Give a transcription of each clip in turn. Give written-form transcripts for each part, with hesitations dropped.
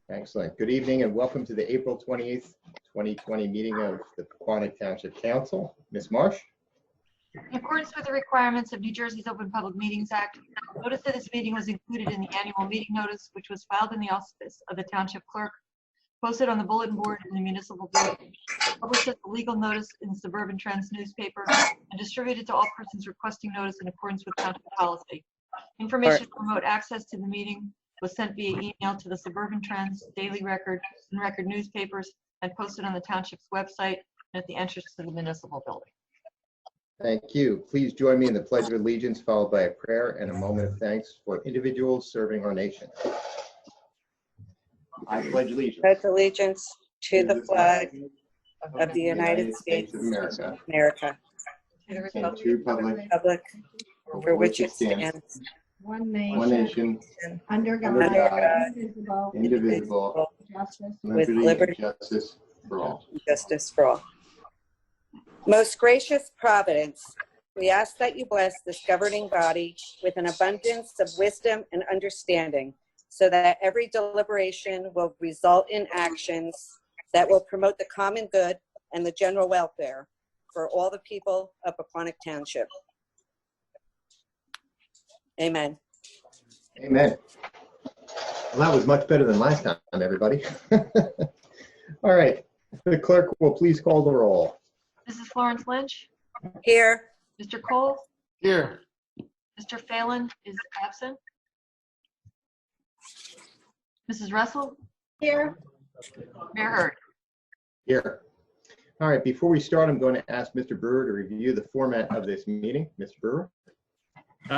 Excellent. Good evening and welcome to the April 28th, 2020 meeting of the Pequannock Township Council. Ms. Marsh? In accordance with the requirements of New Jersey's Open Public Meetings Act, notice of this meeting was included in the annual meeting notice, which was filed in the office of the Township Clerk, posted on the bulletin board in the Municipal building, published as a legal notice in the Suburban Trends newspaper, and distributed to all persons requesting notice in accordance with Township policy. Information to promote access to the meeting was sent via email to the Suburban Trends, Daily Record, and Record newspapers, and posted on the Township's website and at the entrance to the Municipal building. Thank you. Please join me in the Pledge of Allegiance, followed by a prayer and a moment of thanks for individuals serving our nation. I pledge allegiance. Pledge allegiance to the flag of the United States of America, and to the republic for which it stands, one one nation, under under God, God, indivisible, with liberty liberty and justice for all. justice for all. Most gracious Providence, we ask that you bless this governing body with an abundance of wisdom and understanding, so that every deliberation will result in actions that will promote the common good and the general welfare for all the people of Pequannock Township. Amen. Amen. Well, that was much better than last time, everybody. All right. The clerk will please call the roll. Mrs. Florence Lynch, Here. Mr. Cole, Here. Mr. Phelan is absent. Mrs. Russell, here. Mayor Hurd. Here. All right. Before we start, I'm going to ask Mr. Brewer to review the format of this meeting. Mr. Brewer?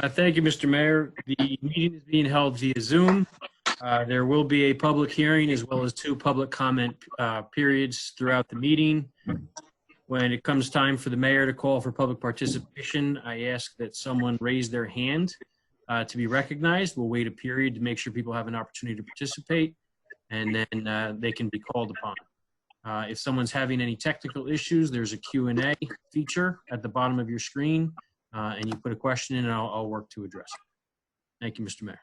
Thank you, Mr. Mayor. The meeting is being held via Zoom. There will be a public hearing as well as 2 public comment periods throughout the meeting. When it comes time for the mayor to call for public participation, I ask that someone raise their hand to be recognized. We'll wait a period to make sure people have an opportunity to participate, and then they can be called upon. If someone's having any technical issues, there's a Q&A feature at the bottom of your screen, and you put a question in and I'll work to address it. Thank you, Mr. Mayor.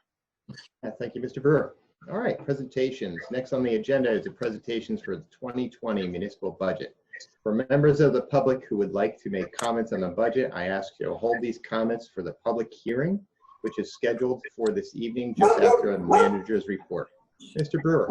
Thank you, Mr. Brewer. All right, presentations. Next on the agenda is the presentations for the 2020 municipal budget. For members of the public who would like to make comments on the budget, I ask you to hold these comments for the public hearing, which is scheduled for this evening just after the manager's report. Mr. Brewer.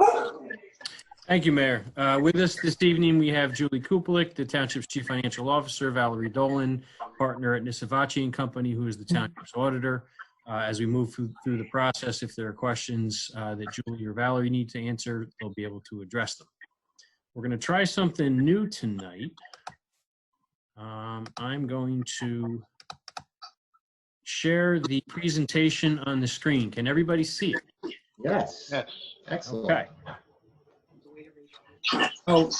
Thank you, Mayor. With us this evening, we have Julie Kupelik, the Township's Chief Financial Officer, Valerie Dolan, partner at Nisavachi & Company, who is the Township's auditor. As we move through the process, if there are questions that Julie or Valerie need to answer, they'll be able to address them. We're going to try something new tonight. I'm going to share the presentation on the screen. Can everybody see it? Yes. Yes. Excellent. Okay. So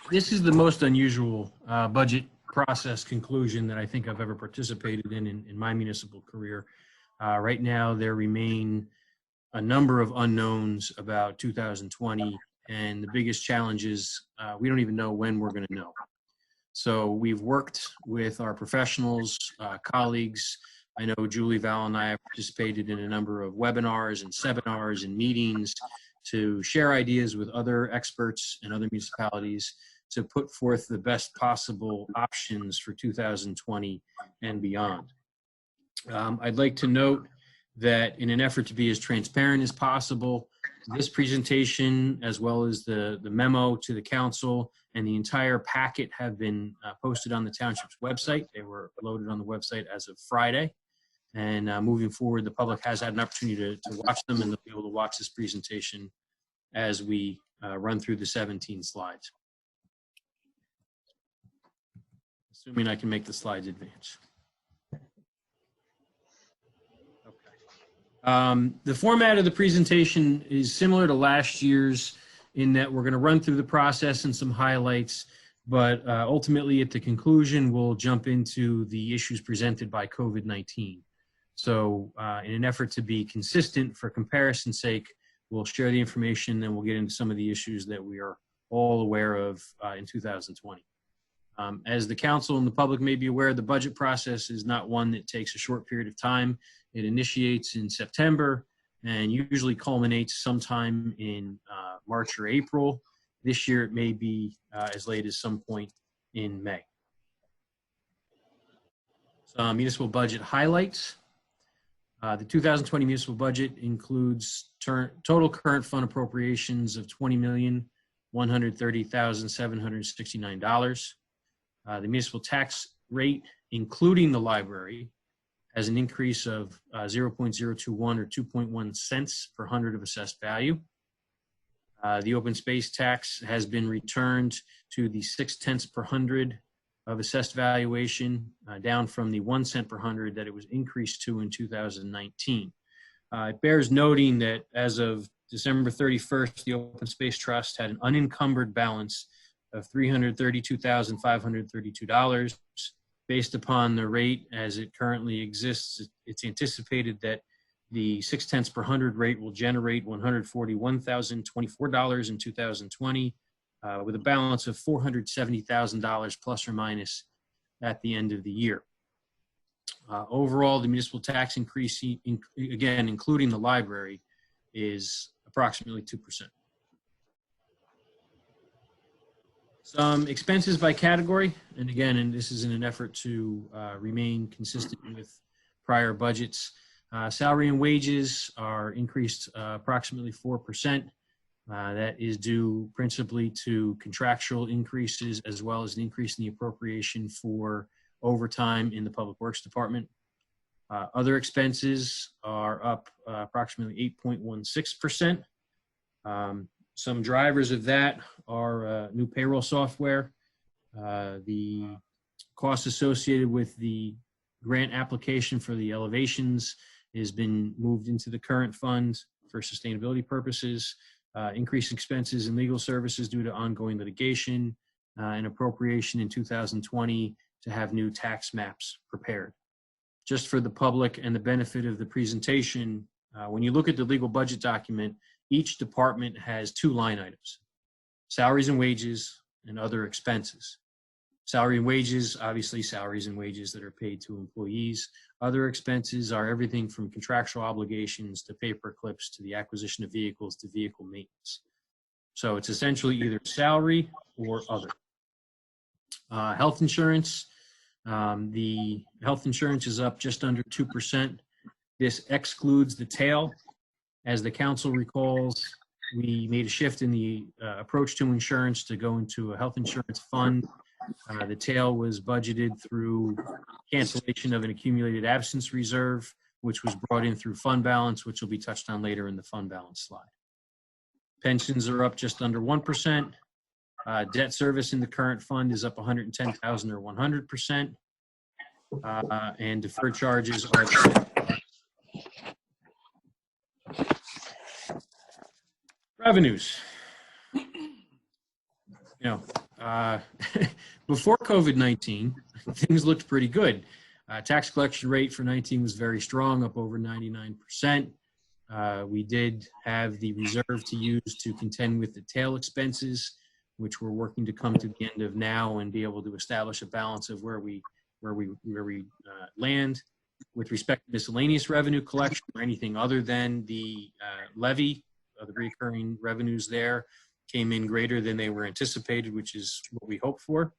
this is the most unusual budget process conclusion that I think I've ever participated in my municipal career. Right now, there remain a number of unknowns about 2020, and the biggest challenge is we don't even know when we're going to know. So we've worked with our professionals, colleagues. I know Julie, Val, and I have participated in a number of webinars and seminars and meetings to share ideas with other experts and other municipalities to put forth the best possible options for 2020 and beyond. I'd like to note that in an effort to be as transparent as possible, this presentation, as well as the memo to the council and the entire packet, have been posted on the township's website. They were loaded on the website as of Friday. And moving forward, the public has had an opportunity to watch them, and they'll be able to watch this presentation as we run through the 17 slides. Assuming I can make the slides advance. Okay. The format of the presentation is similar to last year's in that we're going to run through the process and some highlights, but ultimately at the conclusion, we'll jump into the issues presented by COVID-19. So in an effort to be consistent for comparison's sake, we'll share the information and we'll get into some of the issues that we are all aware of in 2020. As the council and the public may be aware, the budget process is not one that takes a short period of time. It initiates in September and usually culminates sometime in March or April. This year, it may be as late as some point in May. Some municipal budget highlights. The 2020 municipal budget includes total current fund appropriations of $20,130,769. The municipal tax rate, including the library, has an increase of 0.021 or 2.1 cents per hundred of assessed value. The open space tax has been returned to the 0.6 per hundred of assessed valuation, down from the 1 cent per hundred that it was increased to in 2019. It bears noting that as of December 31st, the Open Space Trust had an unencumbered balance of $332,532. Based upon the rate as it currently exists, it's anticipated that the 0.6 per hundred rate will generate $141,024 in 2020, with a balance of $470,000 plus or minus at the end of the year. Overall, the municipal tax increase, again, including the library, is approximately 2%. Some expenses by category, and again, and this is in an effort to remain consistent with prior budgets. Salary and wages are increased approximately 4%. That is due principally to contractual increases as well as an increase in the appropriation for overtime in the Public Works Department. Other expenses are up approximately 8.16%. Some drivers of that are new payroll software, the costs associated with the grant application for the elevations has been moved into the current fund for sustainability purposes, increased expenses in legal services due to ongoing litigation, and appropriation in 2020 to have new tax maps prepared. Just for the public and the benefit of the presentation, when you look at the legal budget document, each department has two line items: salaries and wages and other expenses. Salary and wages, obviously salaries and wages that are paid to employees. Other expenses are everything from contractual obligations to paper clips to the acquisition of vehicles to vehicle maintenance. So it's essentially either salary or other. Health insurance. The health insurance is up just under 2%. This excludes the tail. As the council recalls, we made a shift in the approach to insurance to go into a health insurance fund. The tail was budgeted through cancellation of an accumulated absence reserve, which was brought in through fund balance, which will be touched on later in the fund balance slide. Pensions are up just under 1%. Debt service in the current fund is up 110,000 or 100%. And deferred charges are revenues. Before COVID-19, things looked pretty good. Tax collection rate for 19 was very strong, up over 99%. We did have the reserve to use to contend with the tail expenses, which we're working to come to the end of now and be able to establish a balance of where we land with respect to miscellaneous revenue collection or anything other than the levy. The recurring revenues there came in greater than they were anticipated, which is what we hoped for.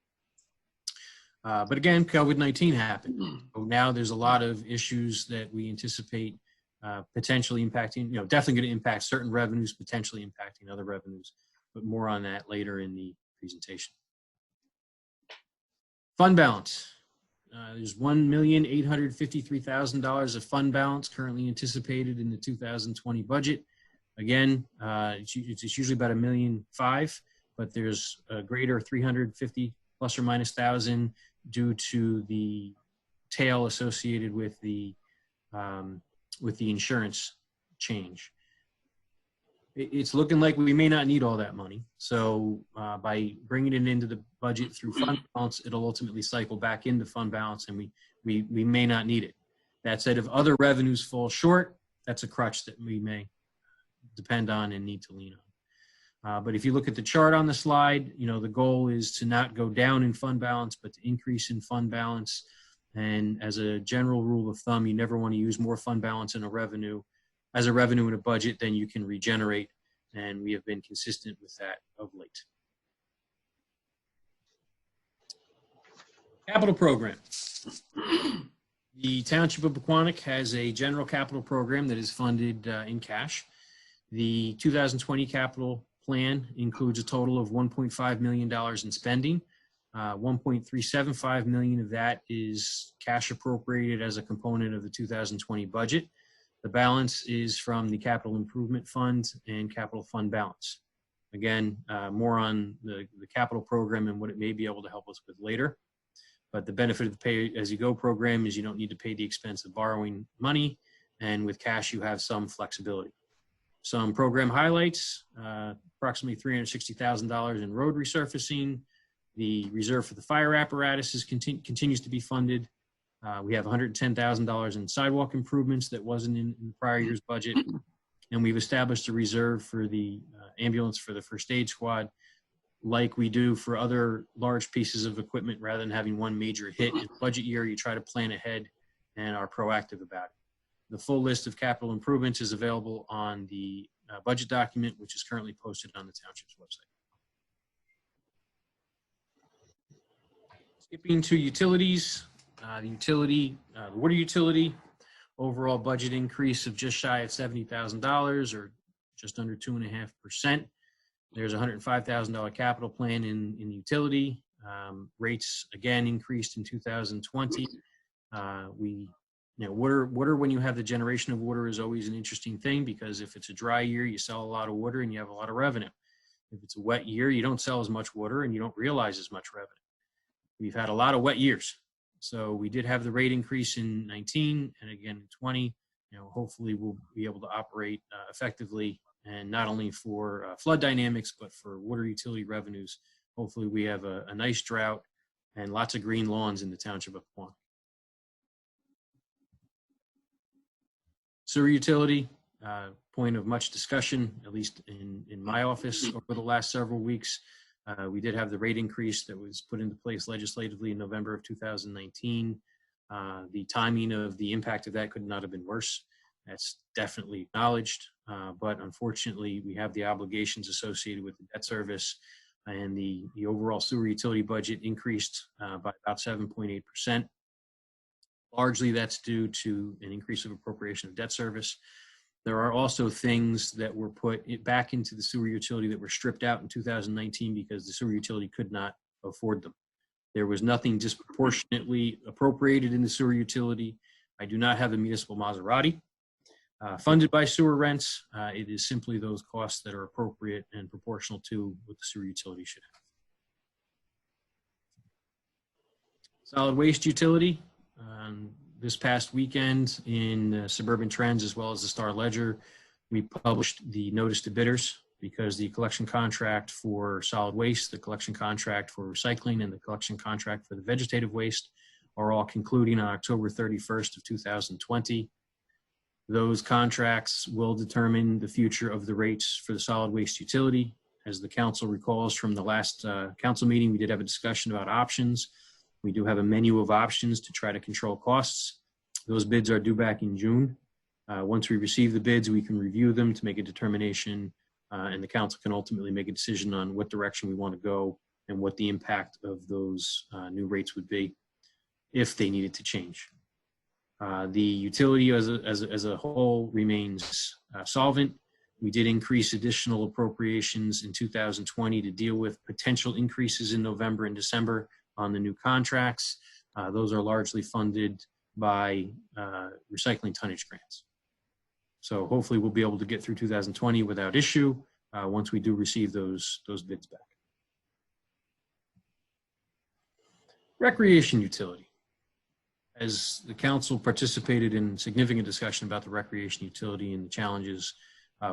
But again, COVID-19 happened. So now there's a lot of issues that we anticipate potentially impacting, definitely going to impact certain revenues, potentially impacting other revenues, but more on that later in the presentation. Fund balance. There's $1,853,000 of fund balance currently anticipated in the 2020 budget. Again, it's usually about $1.5 million, but there's a greater 350 plus or minus thousand due to the tail associated with the insurance change. It's looking like we may not need all that money. So by bringing it into the budget through fund balance, it'll ultimately cycle back into fund balance, and we may not need it. That said, if other revenues fall short, that's a crutch that we may depend on and need to lean on. But if you look at the chart on the slide, the goal is to not go down in fund balance, but to increase in fund balance. And as a general rule of thumb, you never want to use more fund balance in a revenue as a revenue in a budget, then you can regenerate, and we have been consistent with that of late. Capital program. The Township of Pequannock has a general capital program that is funded in cash. The 2020 capital plan includes a total of $1.5 million in spending. 1.375 million of that is cash appropriated as a component of the 2020 budget. The balance is from the capital improvement fund and capital fund balance. Again, more on the capital program and what it may be able to help us with later. But the benefit of the pay as you go program is you don't need to pay the expense of borrowing money, and with cash you have some flexibility. Some program highlights: approximately $360,000 in road resurfacing. The reserve for the fire apparatus continues to be funded. We have $110,000 in sidewalk improvements that wasn't in the prior year's budget. And we've established a reserve for the ambulance for the first aid squad, like we do for other large pieces of equipment. Rather than having one major hit in the budget year, you try to plan ahead and are proactive about it. The full list of capital improvements is available on the budget document, which is currently posted on the township's website. Skipping to utilities, the water utility, overall budget increase of just shy of $70,000, or just under 2.5%. There's a $105,000 capital plan in utility. Rates again increased in 2020. Water, when you have the generation of water, is always an interesting thing, because if it's a dry year, you sell a lot of water and you have a lot of revenue. If it's a wet year, you don't sell as much water and you don't realize as much revenue. We've had a lot of wet years. So we did have the rate increase in 19 and again in 20. Hopefully we'll be able to operate effectively, and not only for flood dynamics, but for water utility revenues. Hopefully we have a nice drought and lots of green lawns in the township of Pequannock. Sewer utility, point of much discussion, at least in my office over the last several weeks. We did have the rate increase that was put into place legislatively in November of 2019. The timing of the impact of that could not have been worse. That's definitely acknowledged. But unfortunately, we have the obligations associated with the debt service, and the overall sewer utility budget increased by about 7.8%. Largely, that's due to an increase of appropriation of debt service. There are also things that were put back into the sewer utility that were stripped out in 2019 because the sewer utility could not afford them. There was nothing disproportionately appropriated in the sewer utility. I do not have a municipal Maserati funded by sewer rents. It is simply those costs that are appropriate and proportional to what the sewer utility should have. Solid waste utility. This past weekend in Suburban Trends, as well as the Star Ledger, we published the notice to bidders, because the collection contract for solid waste, the collection contract for recycling, and the collection contract for the vegetative waste are all concluding on October 31st of 2020. Those contracts will determine the future of the rates for the solid waste utility. As the council recalls from the last council meeting, we did have a discussion about options. We do have a menu of options to try to control costs. Those bids are due back in June. Once we receive the bids, we can review them to make a determination, and the council can ultimately make a decision on what direction we want to go and what the impact of those new rates would be if they needed to change. The utility as a whole remains solvent. We did increase additional appropriations in 2020 to deal with potential increases in November and December on the new contracts. Those are largely funded by recycling tonnage grants. So hopefully we'll be able to get through 2020 without issue once we do receive those bids back. Recreation utility. As the council participated in significant discussion about the recreation utility and the challenges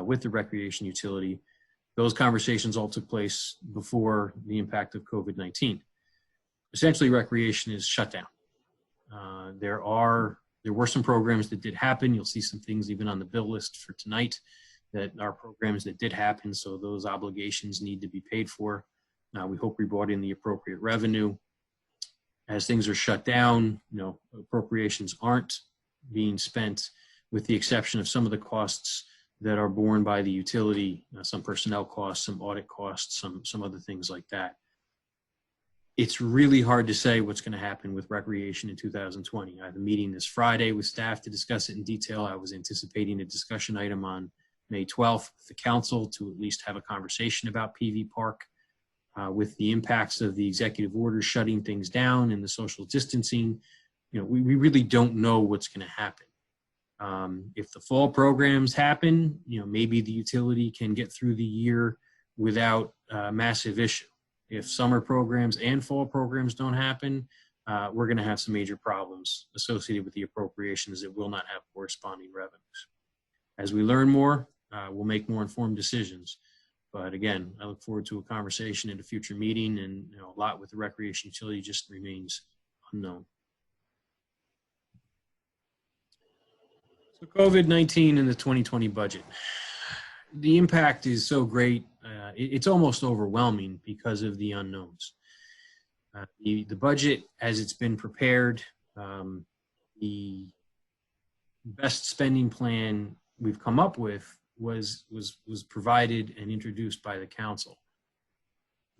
with the recreation utility, those conversations all took place before the impact of COVID-19. Essentially, recreation is shut down. There were some programs that did happen. You'll see some things even on the bill list for tonight that are programs that did happen, so those obligations need to be paid for. We hope we brought in the appropriate revenue. As things are shut down, appropriations aren't being spent. with the exception of some of the costs that are borne by the utility, some personnel costs, some audit costs, some other things like that. It's really hard to say what's going to happen with recreation in 2020. I have a meeting this Friday with staff to discuss it in detail. I was anticipating a discussion item on May 12th with the council to at least have a conversation about PV Park. With the impacts of the executive order shutting things down and the social distancing, we really don't know what's going to happen. If the fall programs happen, maybe the utility can get through the year without a massive issue. If summer programs and fall programs don't happen, we're going to have some major problems associated with the appropriations that will not have corresponding revenues. As we learn more, we'll make more informed decisions. But again, I look forward to a conversation at a future meeting, and a lot with the recreation utility just remains unknown. So COVID-19 and the 2020 budget. The impact is so great, it's almost overwhelming because of the unknowns. The budget, as it's been prepared, the best spending plan we've come up with was provided and introduced by the council.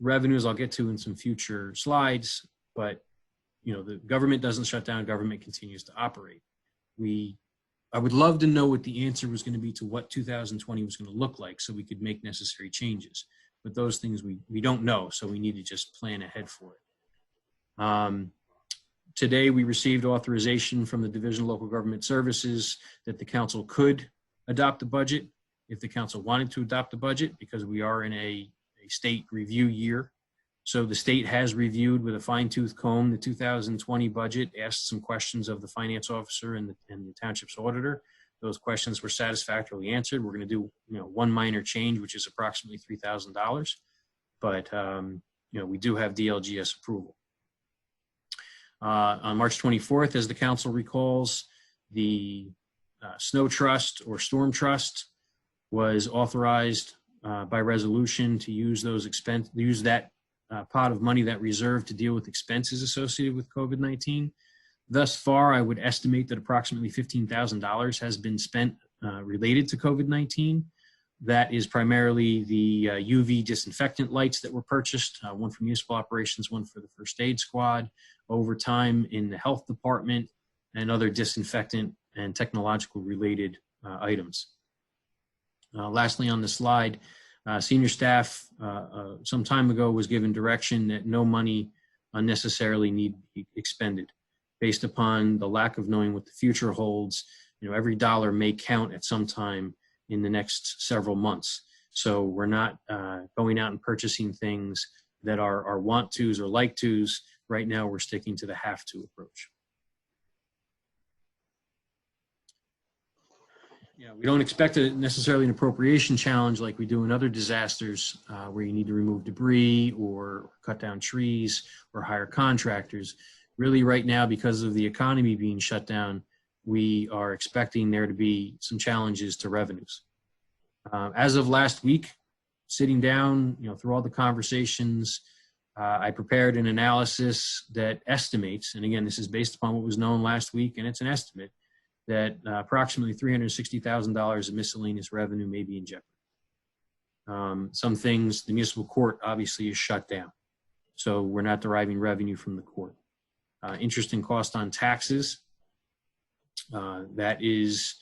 Revenues I'll get to in some future slides, but the government doesn't shut down, government continues to operate. I would love to know what the answer was going to be to what 2020 was going to look like so we could make necessary changes. But those things we don't know, so we need to just plan ahead for it. Today we received authorization from the Division of Local Government Services that the council could adopt the budget if the council wanted to adopt the budget, because we are in a state review year. So the state has reviewed with a fine-tooth comb the 2020 budget, asked some questions of the finance officer and the township's auditor. Those questions were satisfactorily answered. We're going to do one minor change, which is approximately $3,000, but we do have DLGS approval. On March 24th, as the council recalls, the snow trust or storm trust was authorized by resolution to use that pot of money, that reserve, to deal with expenses associated with COVID-19. Thus far, I would estimate that approximately $15,000 has been spent related to COVID-19. That is primarily the UV disinfectant lights that were purchased, one for municipal operations, one for the first aid squad, overtime in the health department, and other disinfectant and technological related items. Lastly on the slide, senior staff some time ago was given direction that no money unnecessarily need be expended. Based upon the lack of knowing what the future holds, every dollar may count at some time in the next several months. So we're not going out and purchasing things that are want tos or like tos. Right now we're sticking to the have to approach. We don't expect necessarily an appropriation challenge like we do in other disasters where you need to remove debris or cut down trees or hire contractors. Really right now, because of the economy being shut down, we are expecting there to be some challenges to revenues. As of last week, sitting down, through all the conversations, I prepared an analysis that estimates, and again, this is based upon what was known last week, and it's an estimate, that approximately $360,000 of miscellaneous revenue may be in jeopardy. Some things, the municipal court obviously is shut down, so we're not deriving revenue from the court. Interest and cost on taxes, that is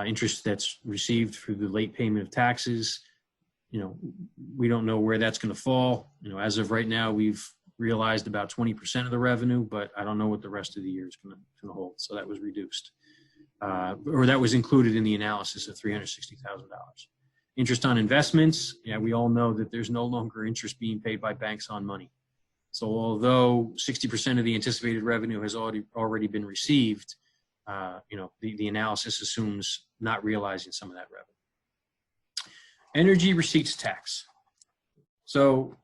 interest that's received through the late payment of taxes. We don't know where that's going to fall. As of right now, we've realized about 20% of the revenue, but I don't know what the rest of the year is going to hold. So that was reduced, or that was included in the analysis of $360,000. Interest on investments. We all know that there's no longer interest being paid by banks on money. So although 60% of the anticipated revenue has already been received, the analysis assumes not realizing some of that revenue. Energy receipts tax. So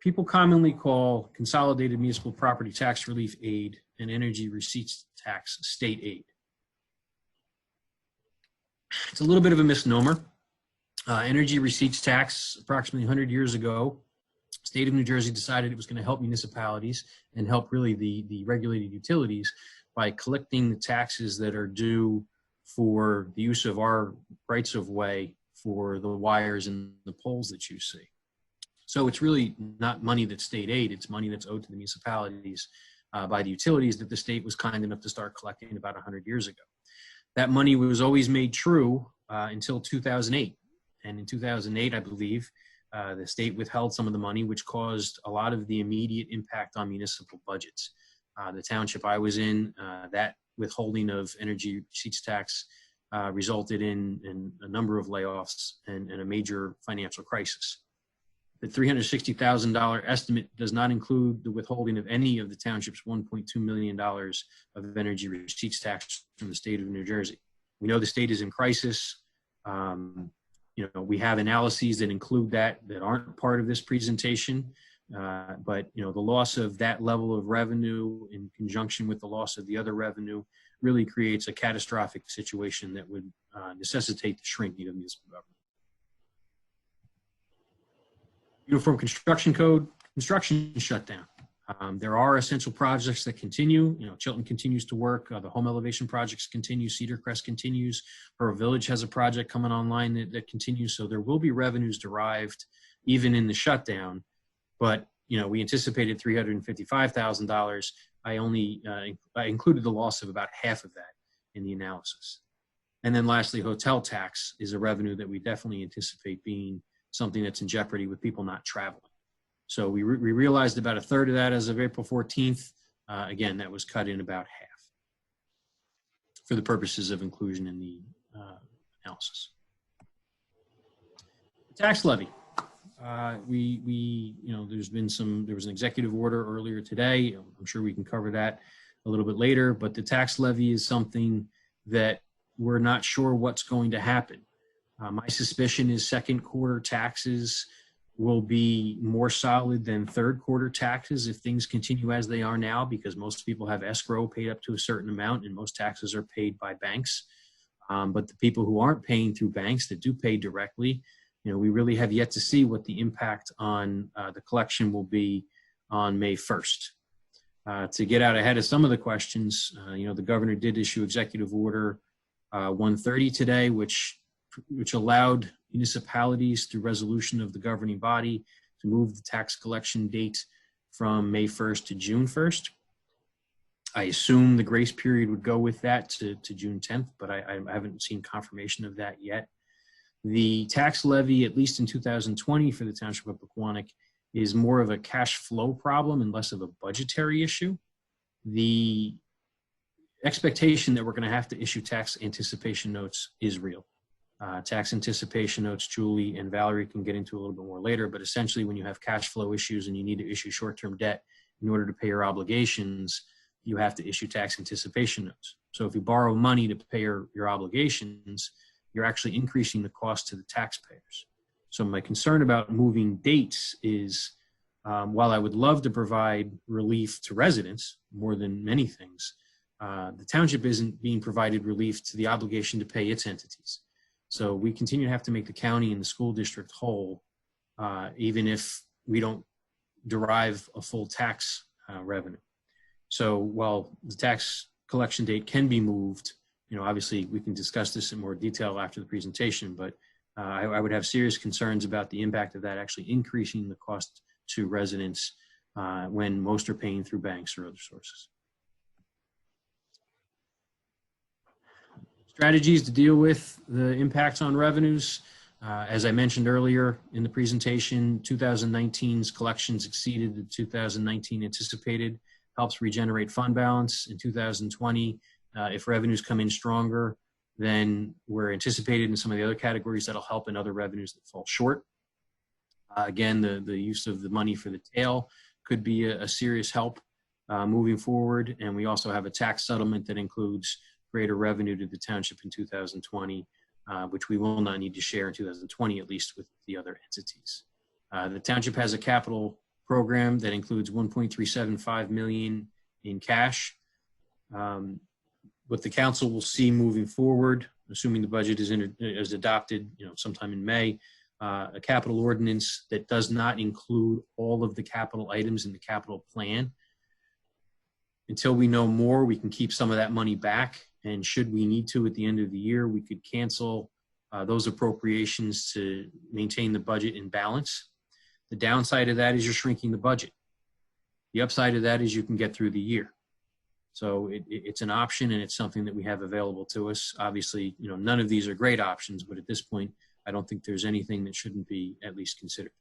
people commonly call consolidated municipal property tax relief aid and energy receipts tax state aid. It's a little bit of a misnomer. Energy receipts tax, approximately 100 years ago, state of New Jersey decided it was going to help municipalities and help really the regulated utilities by collecting the taxes that are due for the use of our rights of way for the wires and the poles that you see. So it's really not money that's state aid, it's money that's owed to the municipalities by the utilities that the state was kind enough to start collecting about 100 years ago. That money was always made true until 2008. And in 2008, I believe, the state withheld some of the money, which caused a lot of the immediate impact on municipal budgets. The township I was in, that withholding of energy receipts tax resulted in a number of layoffs and a major financial crisis. The $360,000 estimate does not include the withholding of any of the township's $1.2 million of energy receipts tax from the state of New Jersey. We know the state is in crisis. We have analyses that include that aren't part of this presentation. But the loss of that level of revenue in conjunction with the loss of the other revenue really creates a catastrophic situation that would necessitate the shrinking of municipal government. Uniform Construction Code, construction shutdown. There are essential projects that continue. Chilton continues to work. The home elevation projects continue. Cedar Crest continues. Her Village has a project coming online that continues. So there will be revenues derived even in the shutdown. But, we anticipated $355,000. I included the loss of about half of that in the analysis. And then lastly, hotel tax is a revenue that we definitely anticipate being something that's in jeopardy with people not traveling. So we realized about a third of that as of April 14th. Again, that was cut in about half for the purposes of inclusion in the analysis. The tax levy. There was an executive order earlier today. I'm sure we can cover that a little bit later, but the tax levy is something that we're not sure what's going to happen. My suspicion is second quarter taxes will be more solid than third quarter taxes if things continue as they are now, because most people have escrow paid up to a certain amount and most taxes are paid by banks. But the people who aren't paying through banks that do pay directly, we really have yet to see what the impact on the collection will be on May 1st. To get out ahead of some of the questions, the governor did issue Executive Order 130 today, which allowed municipalities through resolution of the governing body to move the tax collection date from May 1st to June 1st. I assume the grace period would go with that to June 10th, but I haven't seen confirmation of that yet. The tax levy, at least in 2020 for the Township of Pequannock, is more of a cash flow problem and less of a budgetary issue. The expectation that we're going to have to issue tax anticipation notes is real. Tax anticipation notes, Julie and Valerie can get into a little bit more later, but essentially when you have cash flow issues and you need to issue short-term debt in order to pay your obligations, you have to issue tax anticipation notes. So if you borrow money to pay your obligations, you're actually increasing the cost to the taxpayers. So my concern about moving dates is, while I would love to provide relief to residents more than many things, the township isn't being provided relief to the obligation to pay its entities. So we continue to have to make the county and the school district whole, even if we don't derive a full tax revenue. So while the tax collection date can be moved, obviously we can discuss this in more detail after the presentation, but I would have serious concerns about the impact of that actually increasing the cost to residents when most are paying through banks or other sources. Strategies to deal with the impacts on revenues. As I mentioned earlier in the presentation, 2019's collections exceeded the 2019 anticipated, helps regenerate fund balance. In 2020, if revenues come in stronger than we're anticipated in some of the other categories, that'll help in other revenues that fall short. Again, the use of the money for the tail could be a serious help moving forward. And we also have a tax settlement that includes greater revenue to the township in 2020, which we will not need to share in 2020, at least with the other entities. The township has a capital program that includes $1.375 million in cash. What the council will see moving forward, assuming the budget is adopted, sometime in May, a capital ordinance that does not include all of the capital items in the capital plan. Until we know more, we can keep some of that money back And should we need to at the end of the year, we could cancel those appropriations to maintain the budget in balance. The downside of that is you're shrinking the budget. The upside of that is you can get through the year. So it's an option, and it's something that we have available to us. Obviously, none of these are great options, but at this point, I don't think there's anything that shouldn't be at least considered.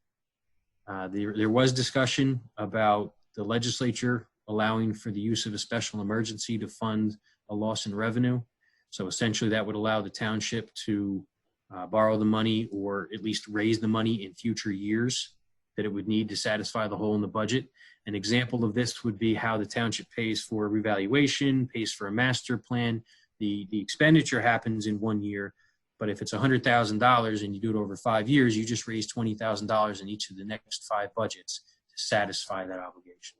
There was discussion about the legislature allowing for the use of a special emergency to fund a loss in revenue. So essentially that would allow the township to borrow the money, or at least raise the money in future years that it would need to satisfy the hole in the budget. An example of this would be how the township pays for revaluation, pays for a master plan. The expenditure happens in 1 year, but if it's $100,000 and you do it over 5 years, you just raise $20,000 in each of the next 5 budgets to satisfy that obligation.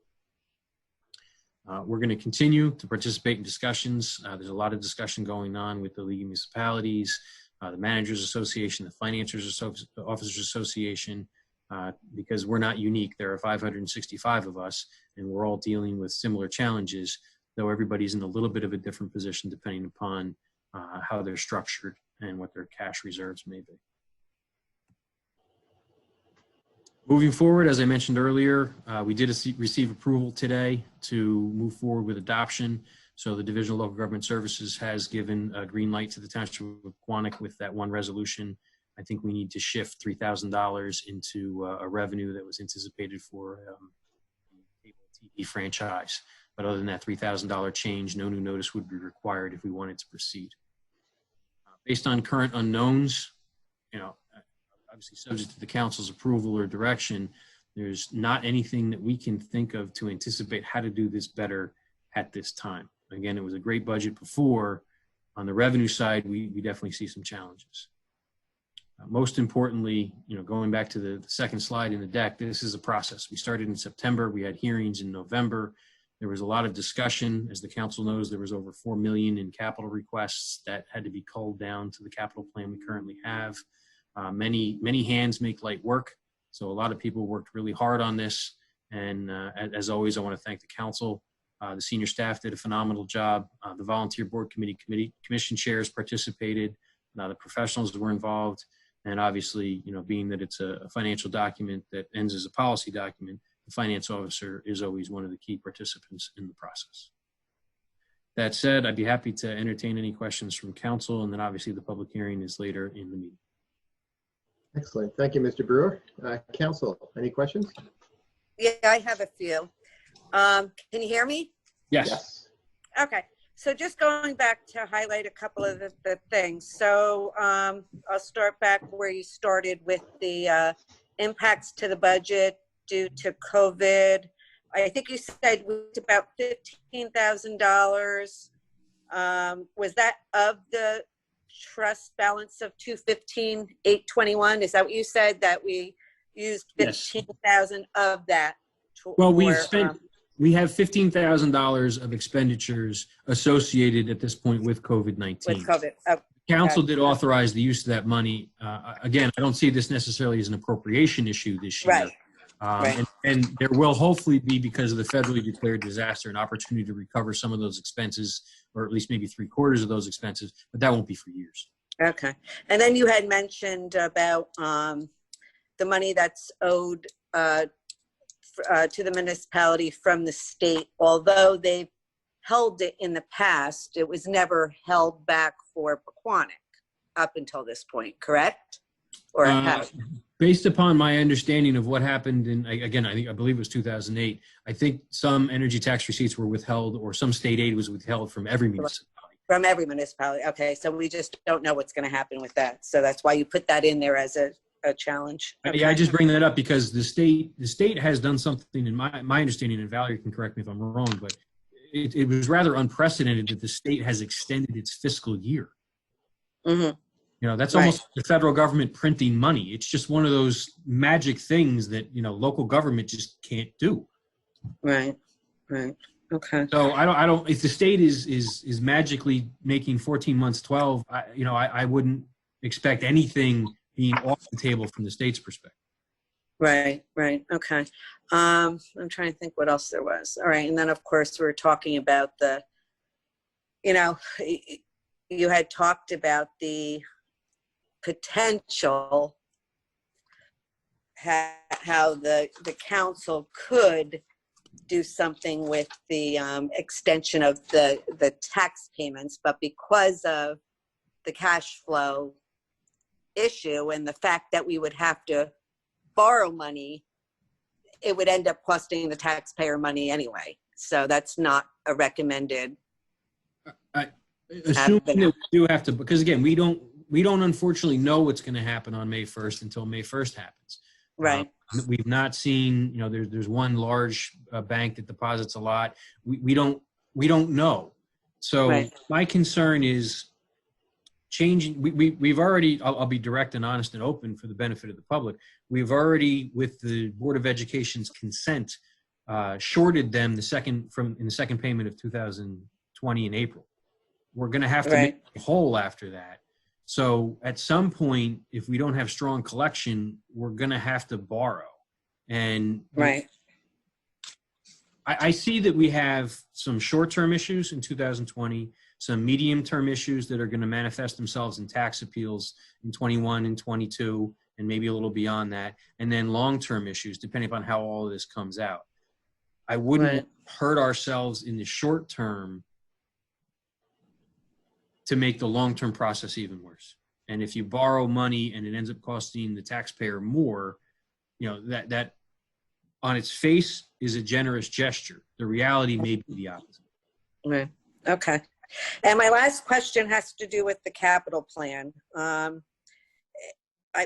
We're going to continue to participate in discussions. There's a lot of discussion going on with the League of Municipalities, the Managers Association, the Financiers Officers Association, because we're not unique. There are 565 of us, and we're all dealing with similar challenges, though everybody's in a little bit of a different position depending upon how they're structured and what their cash reserves may be. Moving forward, as I mentioned earlier, we did receive approval today to move forward with adoption. So the Division of Local Government Services has given a green light to the Township of Pequannock with that one resolution. I think we need to shift $3,000 into a revenue that was anticipated for cable TV franchise. But other than that $3,000 change, no new notice would be required if we wanted to proceed. Based on current unknowns, obviously subject to the council's approval or direction, there's not anything that we can think of to anticipate how to do this better at this time. Again, it was a great budget before. On the revenue side, we definitely see some challenges. Most importantly, going back to the second slide in the deck, this is a process. We started in September. We had hearings in November. There was a lot of discussion. As the council knows, there was over $4 million in capital requests that had to be culled down to the capital plan we currently have. Many hands make light work. So a lot of people worked really hard on this. And as always, I want to thank the council. The senior staff did a phenomenal job. The volunteer board commission chairs participated. The professionals were involved. And obviously, being that it's a financial document that ends as a policy document, the finance officer is always one of the key participants in the process. That said, I'd be happy to entertain any questions from council, and then obviously the public hearing is later in the meeting. Excellent. Thank you, Mr. Brewer. Council, any questions? Yeah, I have a few. Can you hear me? Yes. Okay. So just going back to highlight a couple of the things. So I'll start back where you started with the impacts to the budget due to COVID. I think you said it's about $15,000. Was that of the trust balance of $215,821? Is that what you said, that we used $15,000 of that? Well, we have $15,000 of expenditures associated at this point with COVID-19. With COVID. Okay. Council did authorize the use of that money. Again, I don't see this necessarily as an appropriation issue this year. Right. Right. And there will hopefully be, because of the federally declared disaster, an opportunity to recover some of those expenses, or at least maybe 3/4 of those expenses, but that won't be for years. Okay. And then you had mentioned about the money that's owed to the municipality from the state. Although they've held it in the past, it was never held back for Pequannock up until this point, correct? Or based upon my understanding of what happened in, again, I believe it was 2008, I think some energy tax receipts were withheld, or some state aid was withheld from every municipality. From every municipality. Okay, so we just don't know what's going to happen with that. So that's why you put that in there as a challenge. Okay. Yeah, I just bring that up because the state has done something, in my understanding, and Valerie can correct me if I'm wrong, but it was rather unprecedented that the state has extended its fiscal year. Mm-hmm. That's almost the federal government printing money. It's just one of those magic things that, local government just can't do. Right. Okay. So I don't, if the state is magically making 14 months 12, I wouldn't expect anything being off the table from the state's perspective. Right. Okay. I'm trying to think what else there was. All right. And then of course we're talking about the you know, you had talked about the potential how the council could do something with the extension of the tax payments, but because of the cash flow issue and the fact that we would have to borrow money, it would end up costing the taxpayer money anyway. So that's not a recommended. Assuming that we do have to, because again, we don't unfortunately know what's going to happen on May 1st until May 1st happens. Right. We've not seen, there's one large bank that deposits a lot. We don't know. So Right. My concern is changing. We've already, I'll be direct and honest and open for the benefit of the public. We've already, with the Board of Education's consent, shorted them in the second payment of 2020 in April. We're going to have to make a whole after that. So at some point, if we don't have strong collection, we're going to have to borrow. And I see that we have some short-term issues in 2020, some medium-term issues that are going to manifest themselves in tax appeals in 21 and 22, and maybe a little beyond that, and then long-term issues, depending upon how all of this comes out. I wouldn't hurt ourselves in the short term to make the long-term process even worse. And if you borrow money and it ends up costing the taxpayer more, that on its face is a generous gesture. The reality may be the opposite. Right. Okay. And my last question has to do with the capital plan.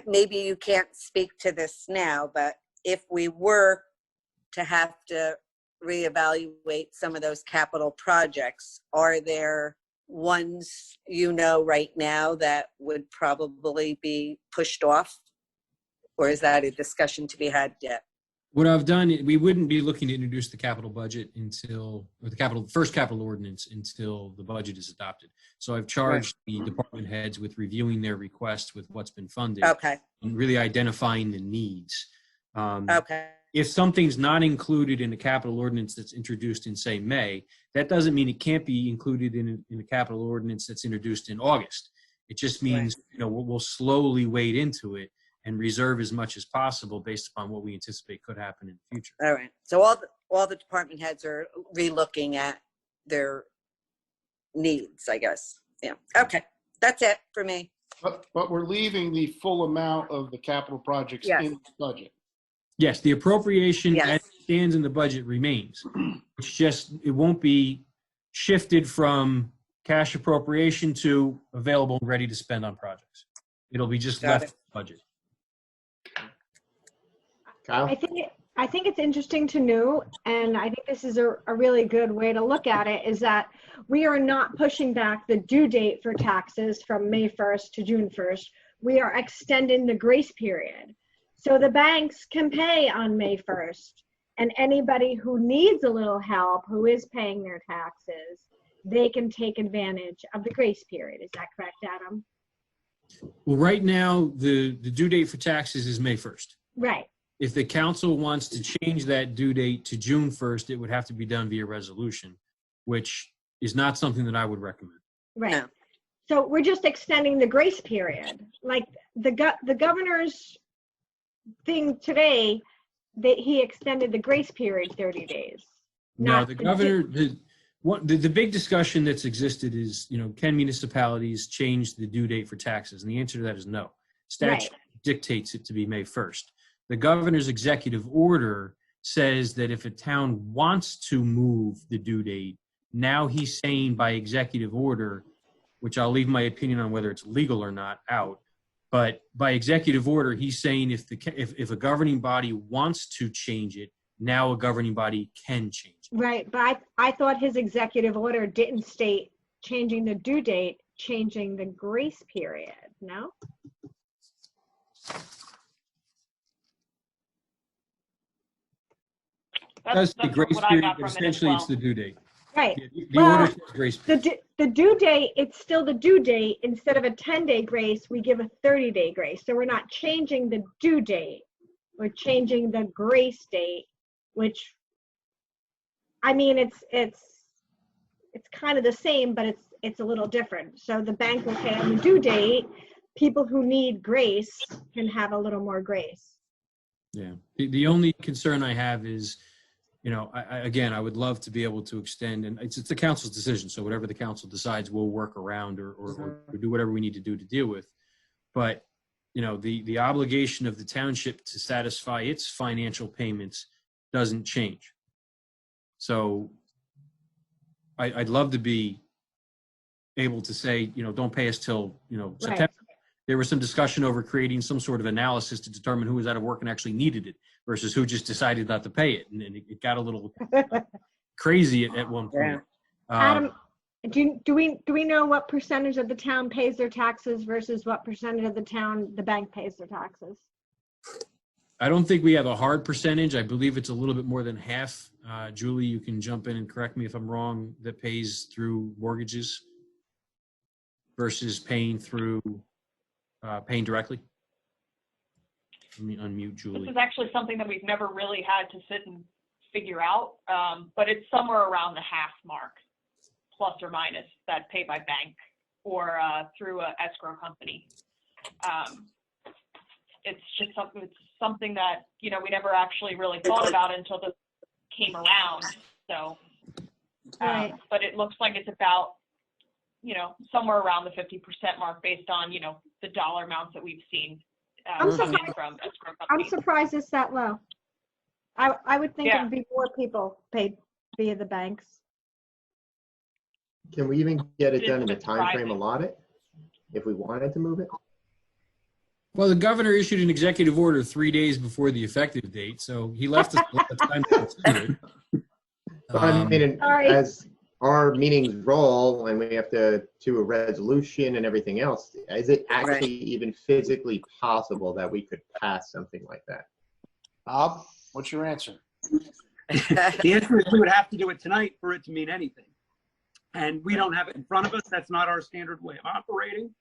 Maybe you can't speak to this now, but if we were to have to reevaluate some of those capital projects, are there ones right now that would probably be pushed off? Or is that a discussion to be had yet? What I've done, we wouldn't be looking to introduce the capital budget or the first capital ordinance until the budget is adopted. So I've charged the department heads with reviewing their requests with what's been funded. Okay. And really identifying the needs. Okay. If something's not included in a capital ordinance that's introduced in, say, May, that doesn't mean it can't be included in a capital ordinance that's introduced in August. It just means, we'll slowly wade into it and reserve as much as possible based upon what we anticipate could happen in the future. All right. So all the department heads are relooking at their needs, I guess. Yeah. Okay. That's it for me. But we're leaving the full amount of the capital projects in the budget. Yes, the appropriation as it stands in the budget remains. It's just, it won't be shifted from cash appropriation to available and ready to spend on projects. It'll be just left in the budget. Kyle? I think it's interesting to know, and I think this is a really good way to look at it, is that we are not pushing back the due date for taxes from May 1st to June 1st. We are extending the grace period. So the banks can pay on May 1st, and anybody who needs a little help, who is paying their taxes, they can take advantage of the grace period. Is that correct, Adam? Well, right now, the due date for taxes is May 1st. Right. If the council wants to change that due date to June 1st, it would have to be done via resolution, which is not something that I would recommend. Right. No. So we're just extending the grace period. Like the governor's thing today, that he extended the grace period 30 days. No, the governor, the big discussion that's existed is, can municipalities change the due date for taxes? And the answer to that is no. Statute dictates it to be May 1st. The governor's executive order says that if a town wants to move the due date, now he's saying by executive order, which I'll leave my opinion on whether it's legal or not out, but by executive order, he's saying if a governing body wants to change it, now a governing body can change it. Right, but I thought his executive order didn't state changing the due date, changing the grace period, no? That's the grace period, but essentially it's the due date. Right. The order says grace period. The due date, it's still the due date. Instead of a 10-day grace, we give a 30-day grace. So we're not changing the due date. We're changing the grace date, which, I mean, it's kind of the same, but it's a little different. So the bank will pay on the due date. People who need grace can have a little more grace. Yeah. The only concern I have is, again, I would love to be able to extend, and it's the council's decision. So whatever the council decides, we'll work around or do whatever we need to do to deal with. But, the obligation of the township to satisfy its financial payments doesn't change. So I'd love to be able to say, don't pay us till, September. Right. There was some discussion over creating some sort of analysis to determine who was out of work and actually needed it versus who just decided not to pay it. And it got a little crazy at one point. Adam, do we know what percentage of the town pays their taxes versus what percentage of the bank pays their taxes? I don't think we have a hard percentage. I believe it's a little bit more than half. Julie, you can jump in and correct me if I'm wrong, that pays through mortgages versus paying directly. Let me unmute Julie. This is actually something that we've never really had to sit and figure out, but it's somewhere around the half mark, plus or minus, that pay by bank or through an escrow company. It's just something that, we never actually really thought about until this came around. So, Right. but it looks like it's about, somewhere around the 50% mark based on, the dollar amounts that we've seen coming from escrow I'm companies. surprised it's that low. I would think Yeah. it would be more people paid via the banks. Can we even get it It's done in the time frame surprising. allotted if we wanted to move it? Well, the governor issued an executive order 3 days before the effective date, so he left us a lot of time to consider it. But I mean, Sorry. as our meetings roll and we have to do a resolution and everything else, is it actually even physically possible that we could pass something like that? Bob, what's your answer? The answer is we would have to do it tonight for it to mean anything. And we don't have it in front of us. That's not our standard way of operating.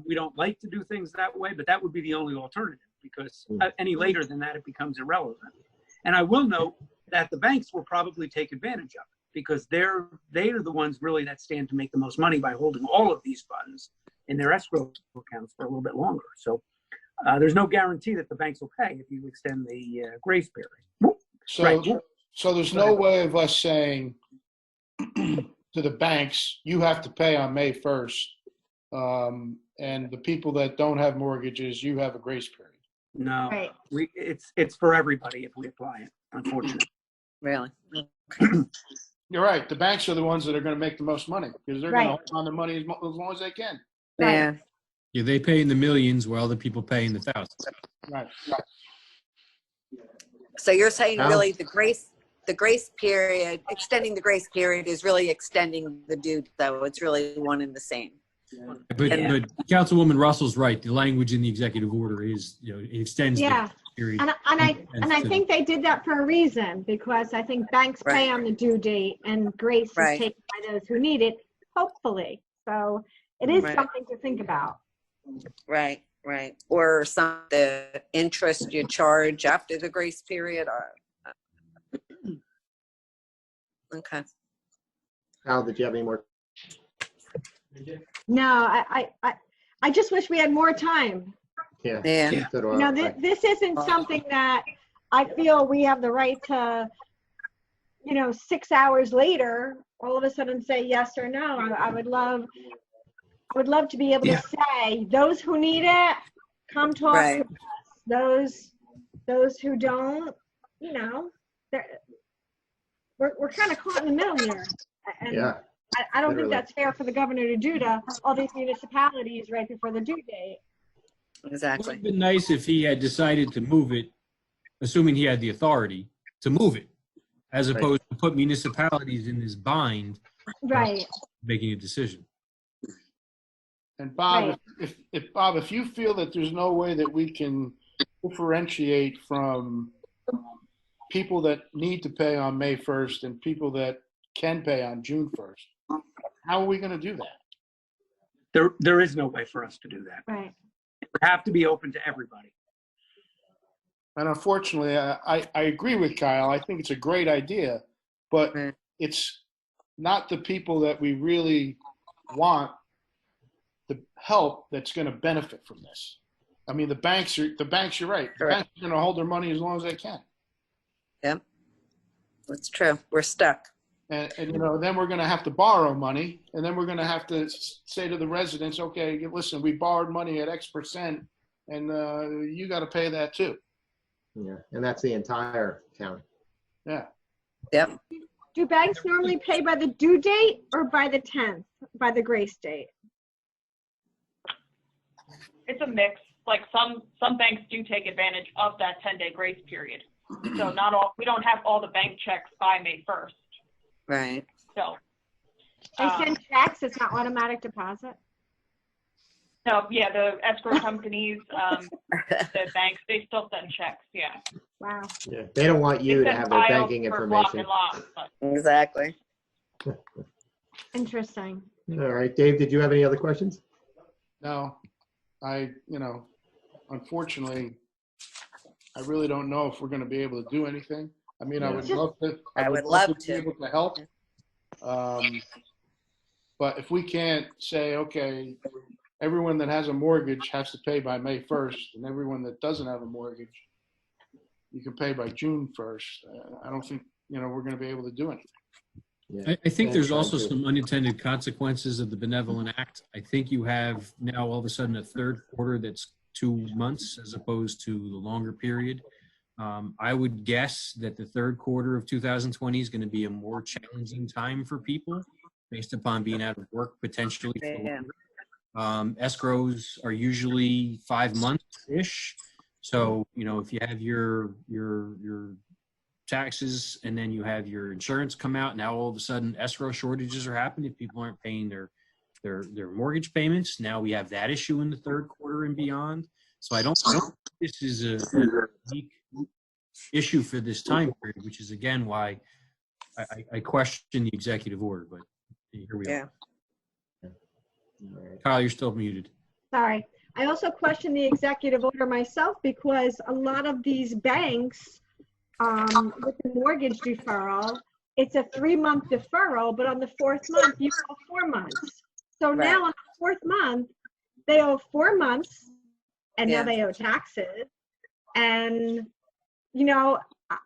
We don't like to do things that way, but that would be the only alternative because any later than that, it becomes irrelevant. And I will note that the banks will probably take advantage of it because they are the ones really that stand to make the most money by holding all of these funds in their escrow accounts for a little bit longer. So there's no guarantee that the banks will pay if you extend the grace period. So, Right. so there's no way of us saying to the banks, you have to pay on May 1st. And the people that don't have mortgages, you have a grace period. No, Right. it's for everybody if we apply it, unfortunately. Really? You're right. The banks are the ones that are going to make the most money because they're going to Right. hold on the money as long as they can. Yeah. Yeah, they pay in the millions while other people pay in the thousands. Right. So you're saying Al? really the grace period, extending the grace period is really extending the due, though. It's really one and the same. But, Yeah. but Councilwoman Russell's right. The language in the executive order is, it extends Yeah. the period. And I think they did that for a reason, because I think banks pay Right. on the due date and grace is Right. taken by those who need it, hopefully. So it is Right. something to think about. Right. Or the interest you charge after the grace period. Okay. Al, did you have any more? No, I just wish we had more time. Yeah. Yeah. So do I. No, this isn't something that I feel we have the right to, 6 hours later, all of a sudden say yes or no. I would love to be able to say, those who need it, come talk Right. to us. Those who don't, we're kind of caught in the middle here. And Yeah. I don't think literally. that's fair for the governor to do to all these municipalities right before the due date. It would Exactly. have been nice if he had decided to move it, assuming he had the authority to move it, as Right. opposed to put municipalities in this bind, Right. making a decision. And Bob, Right. if you feel that there's no way that we can differentiate from people that need to pay on May 1st and people that can pay on June 1st, how are we going to do that? There is no way for us to do that. Right. It would have to be open to everybody. And unfortunately, I agree with Kyle. I think it's a great idea, but Right. it's not the people that we really want the help that's going to benefit from this. I mean, the banks, you're right. The Correct. banks are going to hold their money as long as they can. Yep. That's true. We're stuck. And then we're going to have to borrow money, and then we're going to have to say to the residents, okay, listen, we borrowed money at X%, and you got to pay that too. Yeah, and that's the entire county. Yeah. Yep. Do banks normally pay by the due date or by the 10th, by the grace date? It's a mix. Like some banks do take advantage of that 10-day grace period. So we don't have all the bank checks by May 1st. Right. So. They send checks, it's not automatic deposit? No, yeah, the escrow companies, the banks, they still send checks, yeah. Wow. Yeah, they don't want you They to send have their files banking for block information. and lock, but- Exactly. Interesting. All right, Dave, did you have any other questions? No, unfortunately, I really don't know if we're going to be able to do anything. I mean, I would love to. I would love be able to help. But if we can't say, okay, everyone that has a mortgage has to pay by May 1st, and everyone that doesn't have a mortgage, you can pay by June 1st. I don't think, we're going to be able to do anything. Yeah. I think there's also Thank you. some unintended consequences of the benevolent act. I think you have now all of a sudden a third quarter that's 2 months as opposed to the longer period. I would guess that the third quarter of 2020 is going to be a more challenging time for people based upon being out of work potentially. For longer. Escrows are usually 5 months-ish. So, if you have your taxes and then you have your insurance come out, now all of a sudden escrow shortages are happening. People aren't paying their mortgage payments. Now we have that issue in the third quarter and beyond. So I don't think this is a unique issue for this time period, which is again why I question the executive order, but here we are. Kyle, you're still muted. Sorry. I also question the executive order myself because a lot of these banks, with the mortgage deferral, it's a 3-month deferral, but on the 4th month, you owe 4 months. So now on the 4th month, they owe 4 months, and now they owe taxes. And,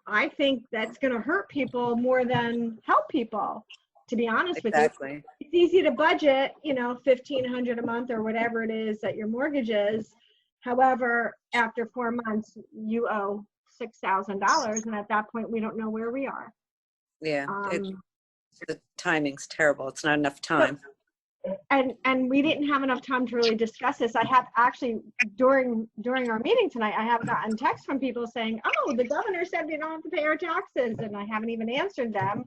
I think that's going to hurt people more than help people, to be honest with you. It's easy to budget, $1,500 a month or whatever it is that your mortgage is. However, after 4 months, you owe $6,000, and at that point, we don't know where we are. Yeah, the timing's terrible. It's not enough time. And we didn't have enough time to really discuss this. I have actually, during our meeting tonight, I have gotten texts from people saying, oh, the governor said we don't have to pay our taxes, and I haven't even answered them.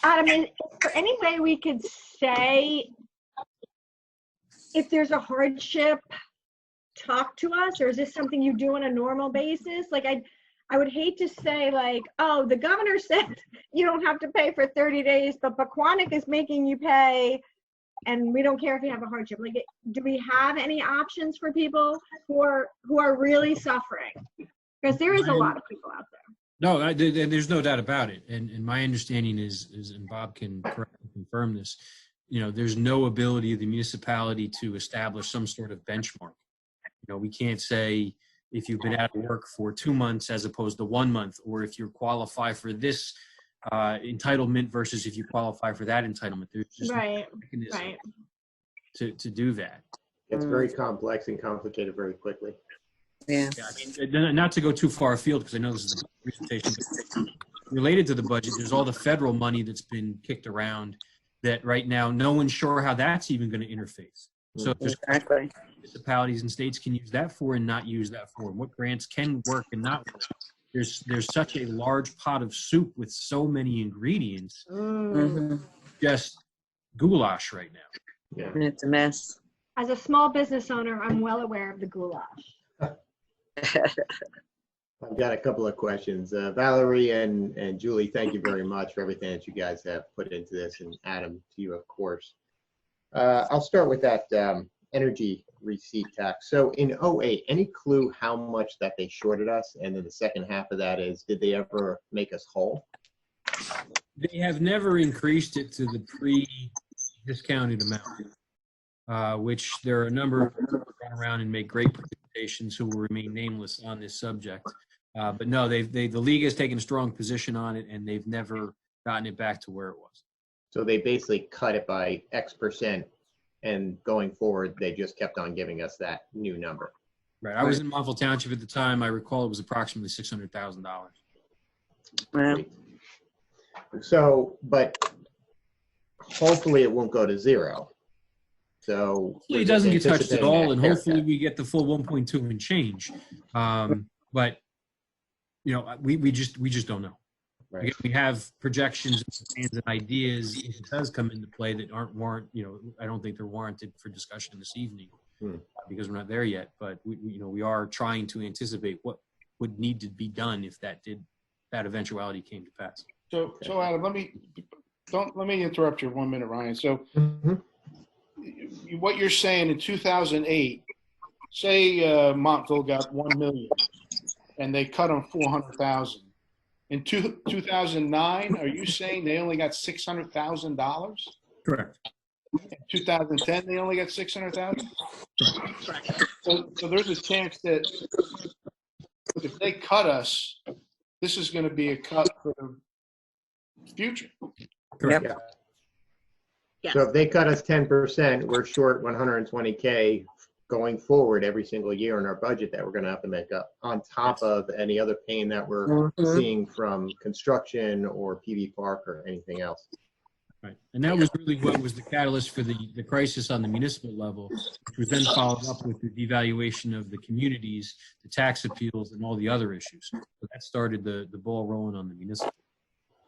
Adam, is there any way we could say if there's a hardship, talk to us, or is this something you do on a normal basis? Like I would hate to say like, oh, the governor said you don't have to pay for 30 days, but Pequannock is making you pay, and we don't care if you have a hardship. Like, do we have any options for people who are really suffering? Because there is a lot of people out there. No, there's no doubt about it. And my understanding is, and Bob can confirm this, there's no ability of the municipality to establish some sort of benchmark. We can't say if you've been out of work for 2 months as opposed to 1 month, or if you qualify for this entitlement versus if you qualify for that entitlement. There's just no mechanism to do that. It's very complex and complicated very quickly. Yeah. I mean, not to go too far afield, because I know this is a presentation, but related to the budget, there's all the federal money that's been kicked around that right now no one's sure how that's even going to interface. So there's municipalities and states can use that for and not use that for, and what grants can work and not work. There's such a large pot of soup with so many ingredients, just goulash right now. Yeah. It's a mess. As a small business owner, I'm well aware of the goulash. I've got a couple of questions. Valerie and Julie, thank you very much for everything that you guys have put into this, and Adam, to you, of course. I'll start with that energy receipt tax. So in 2008, any clue how much that they shorted us? And then the second half of that is, did they ever make us whole? They have never increased it to the pre-discounted amount, which there are a number of people who run around and make great presentations who will remain nameless on this subject. But no, the league has taken a strong position on it, and they've never gotten it back to where it was. So they basically cut it by X%, and going forward, they just kept on giving us that new number. Right. I was in Municipal Township at the time. I recall it was approximately $600,000. Well, So, but hopefully it won't go to zero. So Hopefully it doesn't get touched at all, and haircut. hopefully we get the full 1.2 and change. But you know, we just don't know. Right. Again, we have projections and plans and ideas if it does come into play that you know, I don't think they're warranted for discussion this evening because we're not there yet. But we are trying to anticipate what would need to be done if that eventuality came to pass. So Adam, let me interrupt you 1 minute, Ryan. So what you're saying in 2008, say Montville got 1 million and they cut them 400,000. In 2009, are you saying they only got $600,000? Correct. In 2010, they only got 600,000. So there's a chance that if they cut us, this is going to be a cut for the future. Correct. Yep. Yes. So if they cut us 10%, we're short 120K going forward every single year in our budget that we're going to have to make up, on top of any other pain that we're seeing from construction or PV Park or anything else. Right. And that was really what was the catalyst for the crisis on the municipal level, which was then followed up with the devaluation of the communities, the tax appeals, and all the other issues. So that started the ball rolling on the municipal.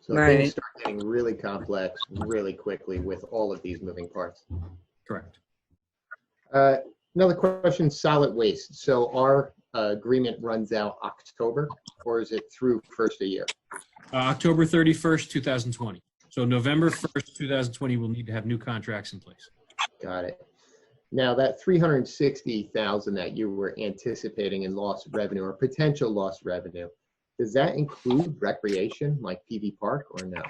So Right. things start getting really complex really quickly with all of these moving parts. Correct. Another question, solid waste. So our agreement runs out October, or is it through first of year? October 31st, 2020. So November 1st, 2020, we'll need to have new contracts in place. Got it. Now that 360,000 that you were anticipating in lost revenue or potential lost revenue, does that include recreation like PV Park or no?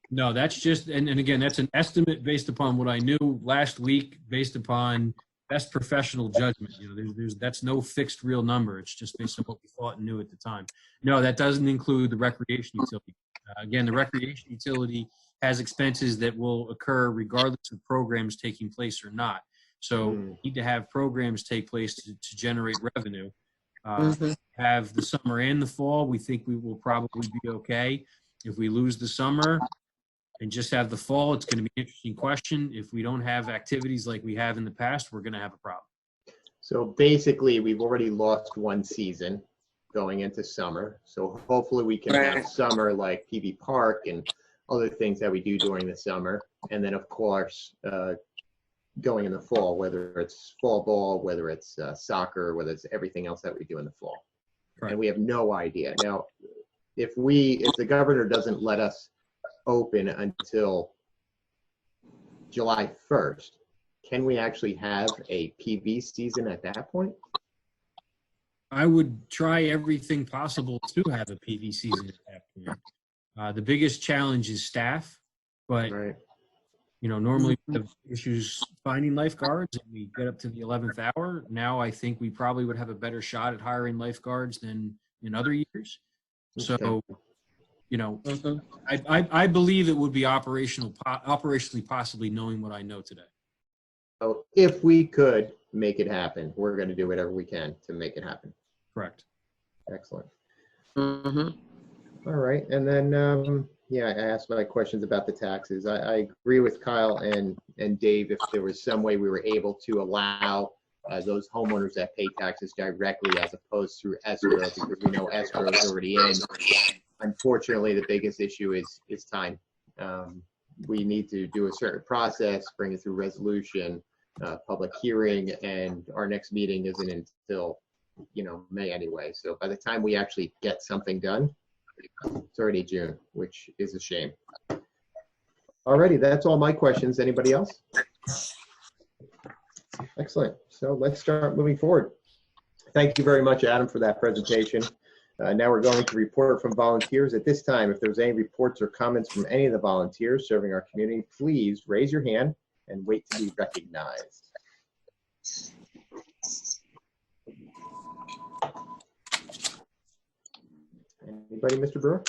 No, that's just, and again, that's an estimate based upon what I knew last week, based upon best professional judgment. You know, that's no fixed real number. It's just based on what we thought and knew at the time. No, that doesn't include the recreation utility. Again, the recreation utility has expenses that will occur regardless of programs taking place or not. So we need to have programs take place to generate revenue. Have the summer and the fall, we think we will probably be okay. If we lose the summer and just have the fall, it's going to be an interesting question. If we don't have activities like we have in the past, we're going to have a problem. So basically, we've already lost one season going into summer. So hopefully we can have summer like PV Park and other things that we do during the summer. And then, of course, going in the fall, whether it's fall ball, whether it's soccer, whether it's everything else that we do in the fall. Right. And we have no idea. Now, if the governor doesn't let us open until July 1st, can we actually have a PV season at that point? I would try everything possible to have a PV season at that point. The biggest challenge is staff, but Right. you know, normally we have issues finding lifeguards, and we get up to the 11th hour. Now I think we probably would have a better shot at hiring lifeguards than in other years. So, you know, I believe it would be operationally possibly, knowing what I know today. So if we could make it happen, we're going to do whatever we can to make it happen. Correct. Excellent. All right. And then, yeah, I asked my questions about the taxes. I agree with Kyle and Dave. If there was some way we were able to allow those homeowners that pay taxes directly as opposed through escrow, because we know escrow is already in. Unfortunately, the biggest issue is time. We need to do a certain process, bring it through resolution, public hearing, and our next meeting isn't until, May anyway. So by the time we actually get something done, it's already June, which is a shame. Alrighty, that's all my questions. Anybody else? Excellent. So let's start moving forward. Thank you very much, Adam, for that presentation. Now we're going to report from volunteers. At this time, if there's any reports or comments from any of the volunteers serving our community, please raise your hand and wait to be recognized. Anybody, Mr. Brewer?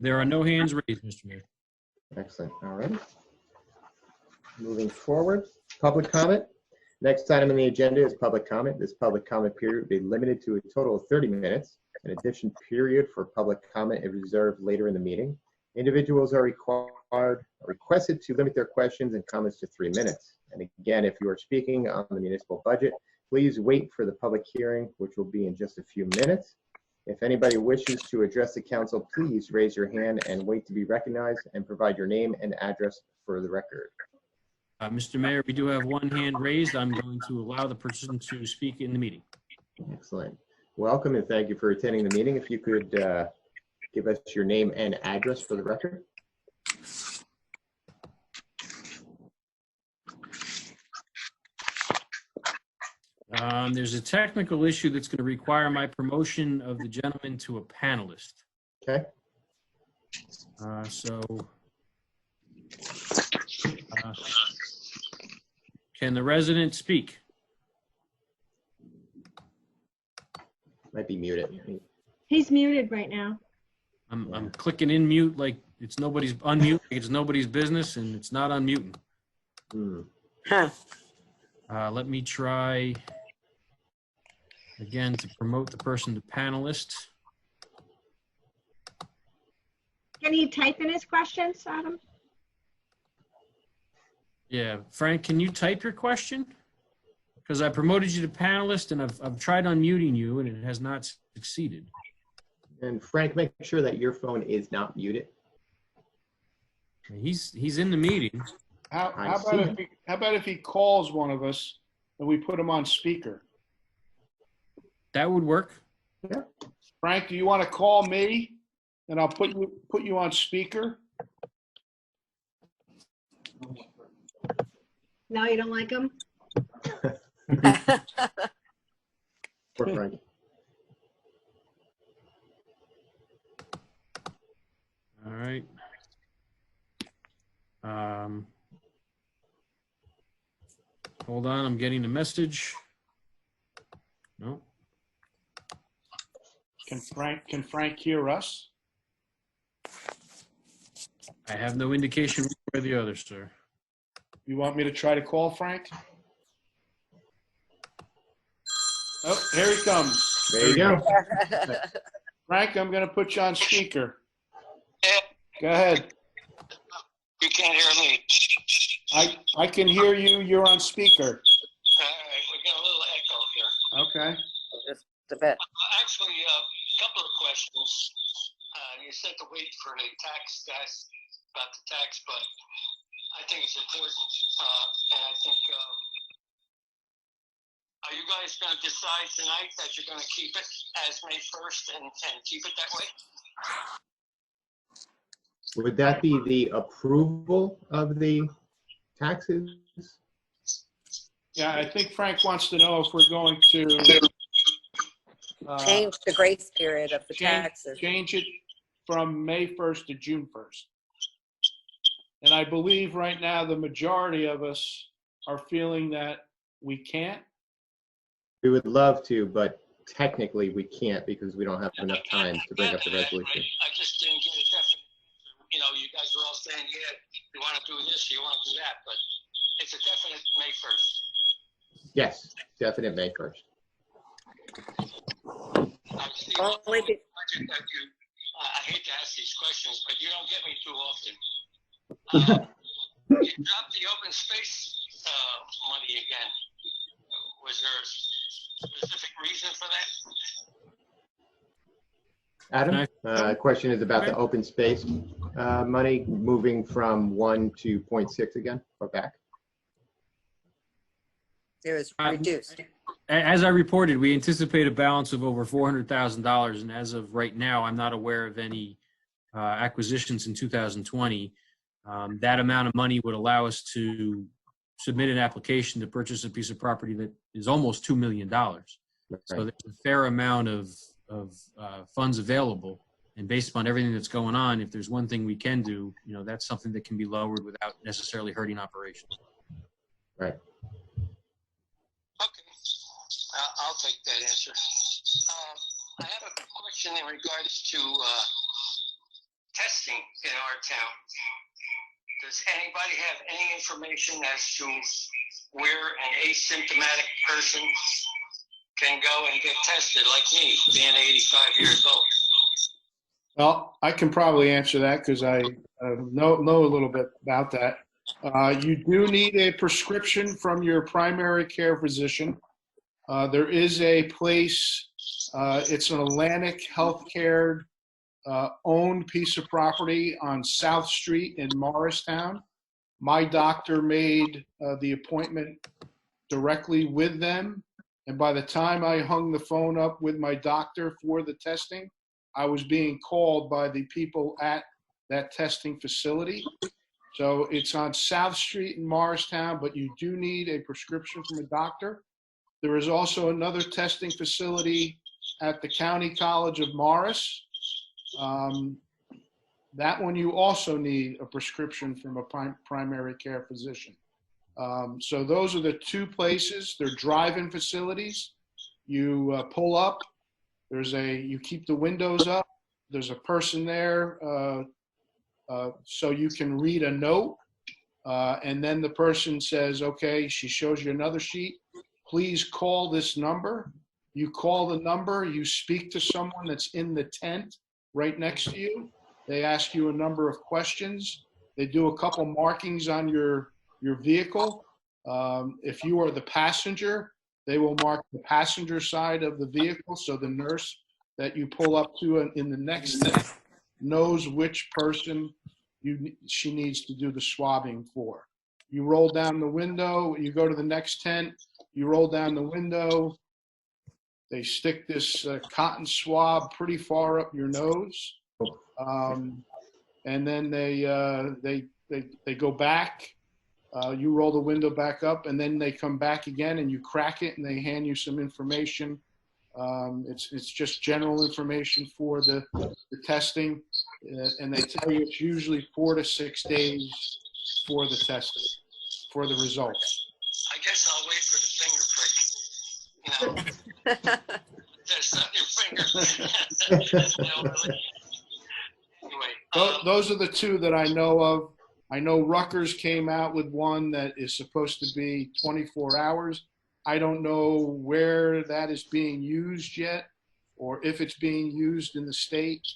There are no hands raised, Mr. Mayor. Excellent. All right. Moving forward, public comment. Next item on the agenda is public comment. This public comment period will be limited to a total of 30 minutes. An additional period for public comment is reserved later in the meeting. Individuals are requested to limit their questions and comments to 3 minutes. And again, if you are speaking on the municipal budget, please wait for the public hearing, which will be in just a few minutes. If anybody wishes to address the council, please raise your hand and wait to be recognized and provide your name and address for the record. Mr. Mayor, we do have one hand raised. I'm going to allow the person to speak in the meeting. Excellent. Welcome and thank you for attending the meeting. If you could give us your name and address for the record. There's a technical issue that's going to require my promotion of the gentleman to a panelist. Okay. Can the resident speak? Might be muted. He's muted right now. I'm clicking in mute like it's nobody's unmute, like it's nobody's business, and it's not unmuting. Huh. Let me try again to promote the person to panelist. Can he type in his questions, Adam? Yeah, Frank, can you type your question? Because I promoted you to panelist and I've tried unmuting you and it has not succeeded. And Frank, make sure that your phone is not muted. He's in the meeting. How about if he calls one of us and we put him on speaker? That would work. Yeah. Frank, do you want to call me and I'll put you on speaker? No, you don't like him? Poor Frank. All right. Hold on, I'm getting a message. No. Can Frank hear us? I have no indication one way or the other, sir. You want me to try to call Frank? Oh, here he comes. There you go. Frank, I'm going to put you on speaker. Go ahead. You can't hear me. I can hear you. You're on speaker. All right, we got a little echo here. Okay. Just a bit. Actually, a couple of questions. You said to wait for the tax guys about the tax, but I think it's important. And I think, are you guys going to decide tonight that you're going to keep it as May 1st and keep it that way? Would that be the approval of the taxes? Yeah, I think Frank wants to know if we're going to Change the grace period of the taxes. change it from May 1st to June 1st. And I believe right now the majority of us are feeling that we can't. We would love to, but technically we can't because we don't have enough time to bring up the resolution. I just didn't get a definite. You know, you guys were all saying, yeah, you want to do this, you want to do that, but it's a definite May 1st. Yes, definite May 1st. Only be- Budget that I hate to ask these questions, but you don't get me too often. You dropped the open space money again. Was there a specific reason for that? Adam, question is about the open space money moving from 1 to 0.6 again, or back. It was reduced. As I reported, we anticipate a balance of over $400,000, and as of right now, I'm not aware of any acquisitions in 2020. That amount of money would allow us to submit an application to purchase a piece of property that is almost $2 million. So there's a fair amount of funds available. And based upon everything that's going on, if there's one thing we can do, that's something that can be lowered without necessarily hurting operations. Right. Okay, I'll take that answer. I have a question in regards to testing in our town. Does anybody have any information as to where an asymptomatic person can go and get tested, like me, being 85 years old? Well, I can probably answer that because I know a little bit about that. You do need a prescription from your primary care physician. There is a place, it's an Atlantic Healthcare owned piece of property on South Street in Morristown. My doctor made the appointment directly with them. And by the time I hung the phone up with my doctor for the testing, I was being called by the people at that testing facility. So it's on South Street in Morristown, but you do need a prescription from a doctor. There is also another testing facility at the County College of Morris. That one you also need a prescription from a primary care physician. So those are the two places. They're drive-in facilities. You pull up. You keep the windows up. There's a person there, so you can read a note, and then the person says, okay, she shows you another sheet. Please call this number. You call the number. You speak to someone that's in the tent right next to you. They ask you a number of questions. They do a couple markings on your vehicle. If you are the passenger, they will mark the passenger side of the vehicle, so the nurse that you pull up to in the next step knows which person she needs to do the swabbing for. You roll down the window, you go to the next tent, you roll down the window, they stick this cotton swab pretty far up your nose, and then they go back. You roll the window back up, and then they come back again, and you crack it, and they hand you some information. It's just general information for the testing, and they tell you it's usually 4 to 6 days for the testing, for the results. I guess I'll wait for the finger prick. That's not your finger. Anyway, those are the two that I know of. I know Rutgers came out with one that is supposed to be 24 hours. I don't know where that is being used yet, or if it's being used in the state,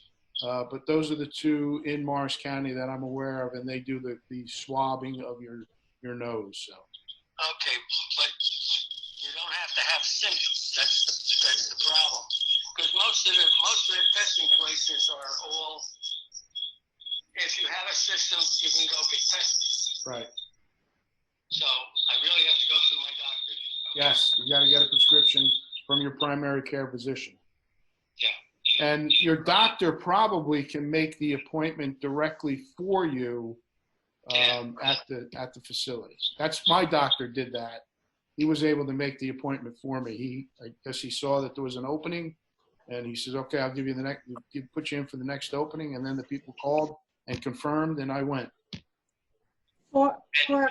but those are the two in Morris County that I'm aware of, and they do the swabbing of your nose. So. Okay, but you don't have to have symptoms. That's the problem, because most of the testing places are all. If you have a system, you can go get tested. Right. So I really have to go through my doctor. Okay? Yes, you got to get a prescription from your primary care physician. Yeah. And your doctor probably can make the appointment directly for you at the facility. My doctor did that. He was able to make the appointment for me. I guess he saw that there was an opening, and he says, "Okay, I'll give you put you in for the next opening." And then the people called and confirmed, and I went. For a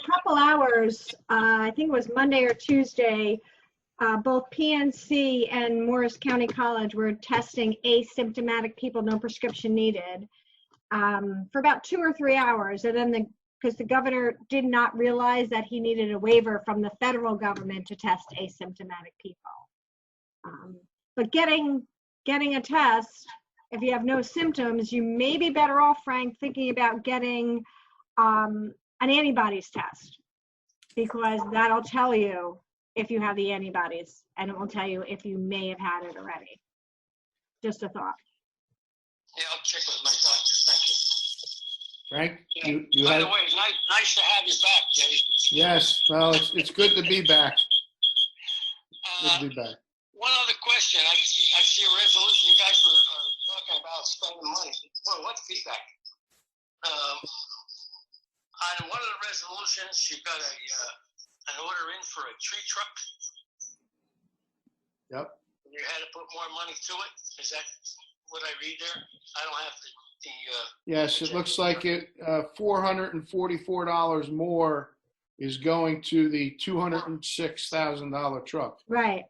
couple hours, I think it was Monday or Tuesday, both PNC and Morris County College were testing asymptomatic people, no prescription needed, for about 2 or 3 hours. And then because the governor did not realize that he needed a waiver from the federal government to test asymptomatic people. But getting a test, if you have no symptoms, you may be better off, Frank, thinking about getting an antibodies test, because that'll tell you if you have the antibodies, and it will tell you if you may have had it already. Just a thought. Yeah, I'll check with my doctor. Thank you. Frank, you By the way, nice to have you back, Jay. Yes, well, it's good to be back. Good to be back. One other question. I see a resolution. You guys are talking about spending money. Well, what feedback? on one of the resolutions, you've got an order in for a tree truck. Yep. You had to put more money to it. Is that what I read there? I don't have the Yes, it looks like it, $444 more is going to the $206,000 truck. Right.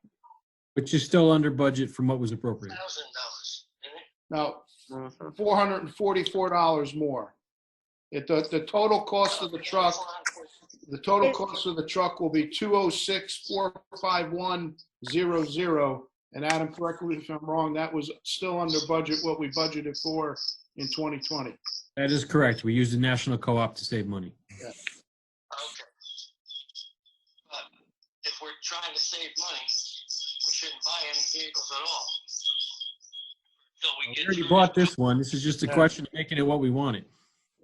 Which is still under budget from what was appropriate. No, $444 more. The total cost of the truck, will be $206,451.00. And Adam, correct me if I'm wrong, that was still under budget, what we budgeted for in 2020. That is correct. We used the national co-op to save money. Yeah. Okay. But if we're trying to save money, we shouldn't buy any vehicles at all. Till we We get already through bought this one. This is just a question of making it what we wanted.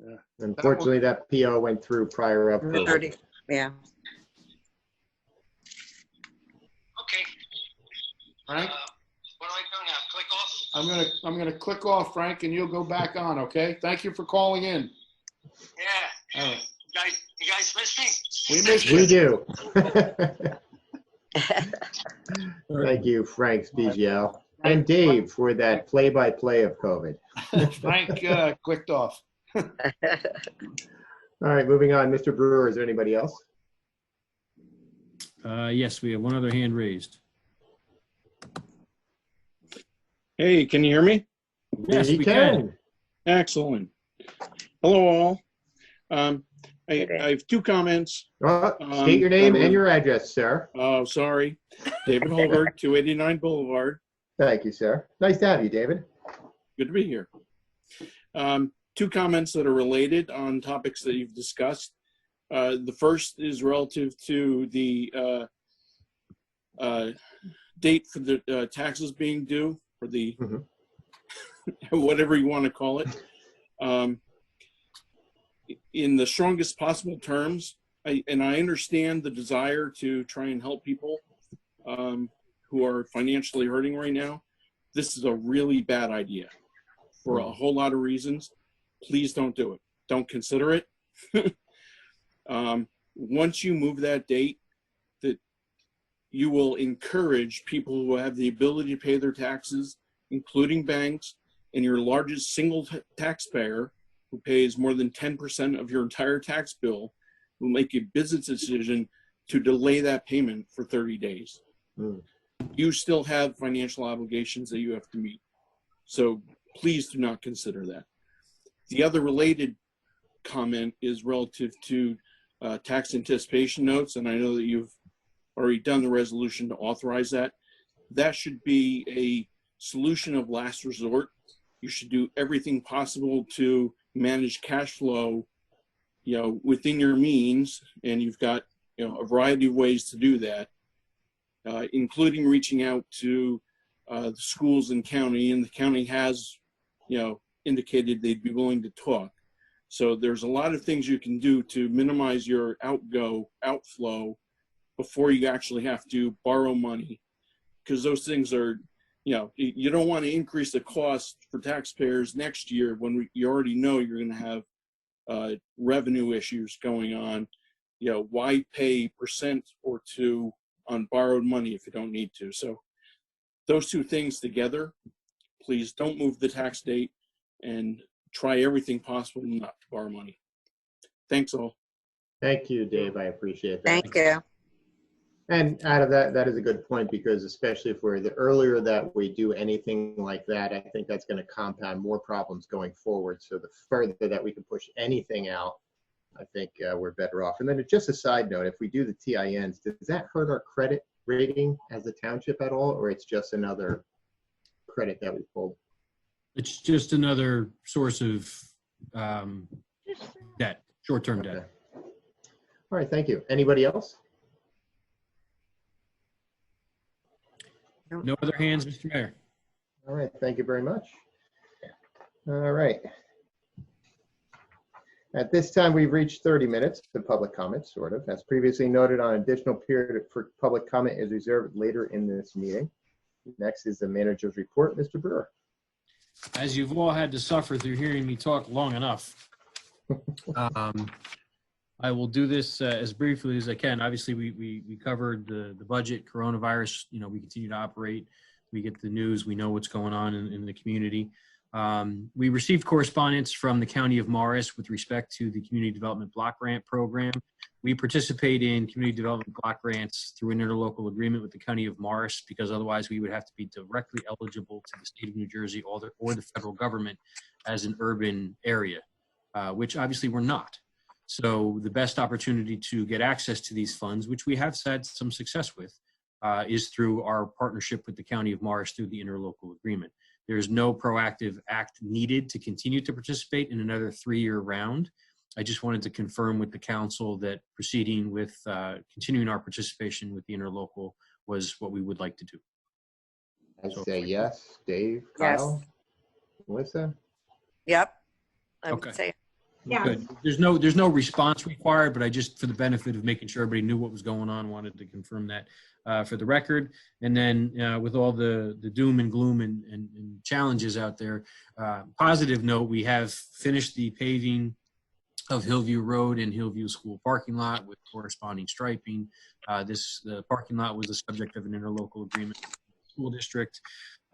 Yeah. Unfortunately, that PO went through prior up. 30, yeah. Okay. Frank, What do I do now? Click off? I'm gonna click off, Frank, and you'll go back on, okay? Thank you for calling in. Yeah. All right. You guys miss me? We missed We you. do. Thank you, Frank Spiegel. And Dave for that play-by-play of COVID. Frank clicked off. All right, moving on. Mr. Brewer, is there anybody else? Yes, we have one other hand raised. Hey, can you hear me? Yes, You we can. Excellent. Hello, all. I have two comments. State your name and your address, sir. Oh, sorry. David Holberg, 289 Boulevard. Thank you, sir. Nice to have you, David. Good to be here. Two comments that are related on topics that you've discussed. The first is relative to the date for the taxes being due, or the whatever you want to call it. In the strongest possible terms, I understand the desire to try and help people who are financially hurting right now. This is a really bad idea for a whole lot of reasons. Please don't do it. Don't consider it. Once you move that date, that you will encourage people who have the ability to pay their taxes, including banks, and your largest single taxpayer who pays more than 10% of your entire tax bill will make a business decision to delay that payment for 30 days. You still have financial obligations that you have to meet. So please do not consider that. The other related comment is relative to tax anticipation notes, and I know that you've already done the resolution to authorize that. That should be a solution of last resort. You should do everything possible to manage cash flow, within your means, and you've got, a variety of ways to do that, including reaching out to the schools and county, and the county has, indicated they'd be willing to talk. So there's a lot of things you can do to minimize your outflow before you actually have to borrow money, because those things are, you don't want to increase the cost for taxpayers next year when you already know you're going to have revenue issues going on. Why pay % or two on borrowed money if you don't need to? So those two things together, please don't move the tax date and try everything possible not to borrow money. Thanks all. Thank you, Dave. I appreciate that. Thank you. And out of that is a good point, because especially if the earlier that we do anything like that, I think that's going to compound more problems going forward. So the further that we can push anything out, I think we're better off. And then just a side note, if we do the TINs, does that hurt our credit rating as a township at all, or it's just another credit that we pulled? It's just another source of debt, short-term debt. Okay. All right, thank you. Anybody else? No other hands, Mr. Mayor. All right, thank you very much. All right. At this time, we've reached 30 minutes to public comment, sort of. As previously noted, an additional period for public comment is reserved later in this meeting. Next is the manager's report. Mr. Brewer. As you've all had to suffer through hearing me talk long enough, I will do this as briefly as I can. Obviously, we covered the budget, coronavirus. We continue to operate. We get the news. We know what's going on in the community. We received correspondence from the County of Morris with respect to the Community Development Block Grant Program. We participate in Community Development Block Grants through an interlocal agreement with the County of Morris, because otherwise we would have to be directly eligible to the state of New Jersey or the federal government as an urban area, which obviously we're not. So the best opportunity to get access to these funds, which we have had some success with, is through our partnership with the County of Morris through the interlocal agreement. There's no proactive act needed to continue to participate in another 3-year round. I just wanted to confirm with the council that proceeding with continuing our participation with the interlocal was what we would like to do. I say yes. Dave, Kyle, Yes. Melissa? Yep. I Okay. would say, Yeah. Good. There's no response required, but I just, for the benefit of making sure everybody knew what was going on, wanted to confirm that for the record. And then with all the doom and gloom and challenges out there, positive note, we have finished the paving of Hillview Road and Hillview School parking lot with corresponding striping. The parking lot was the subject of an interlocal agreement with the school district.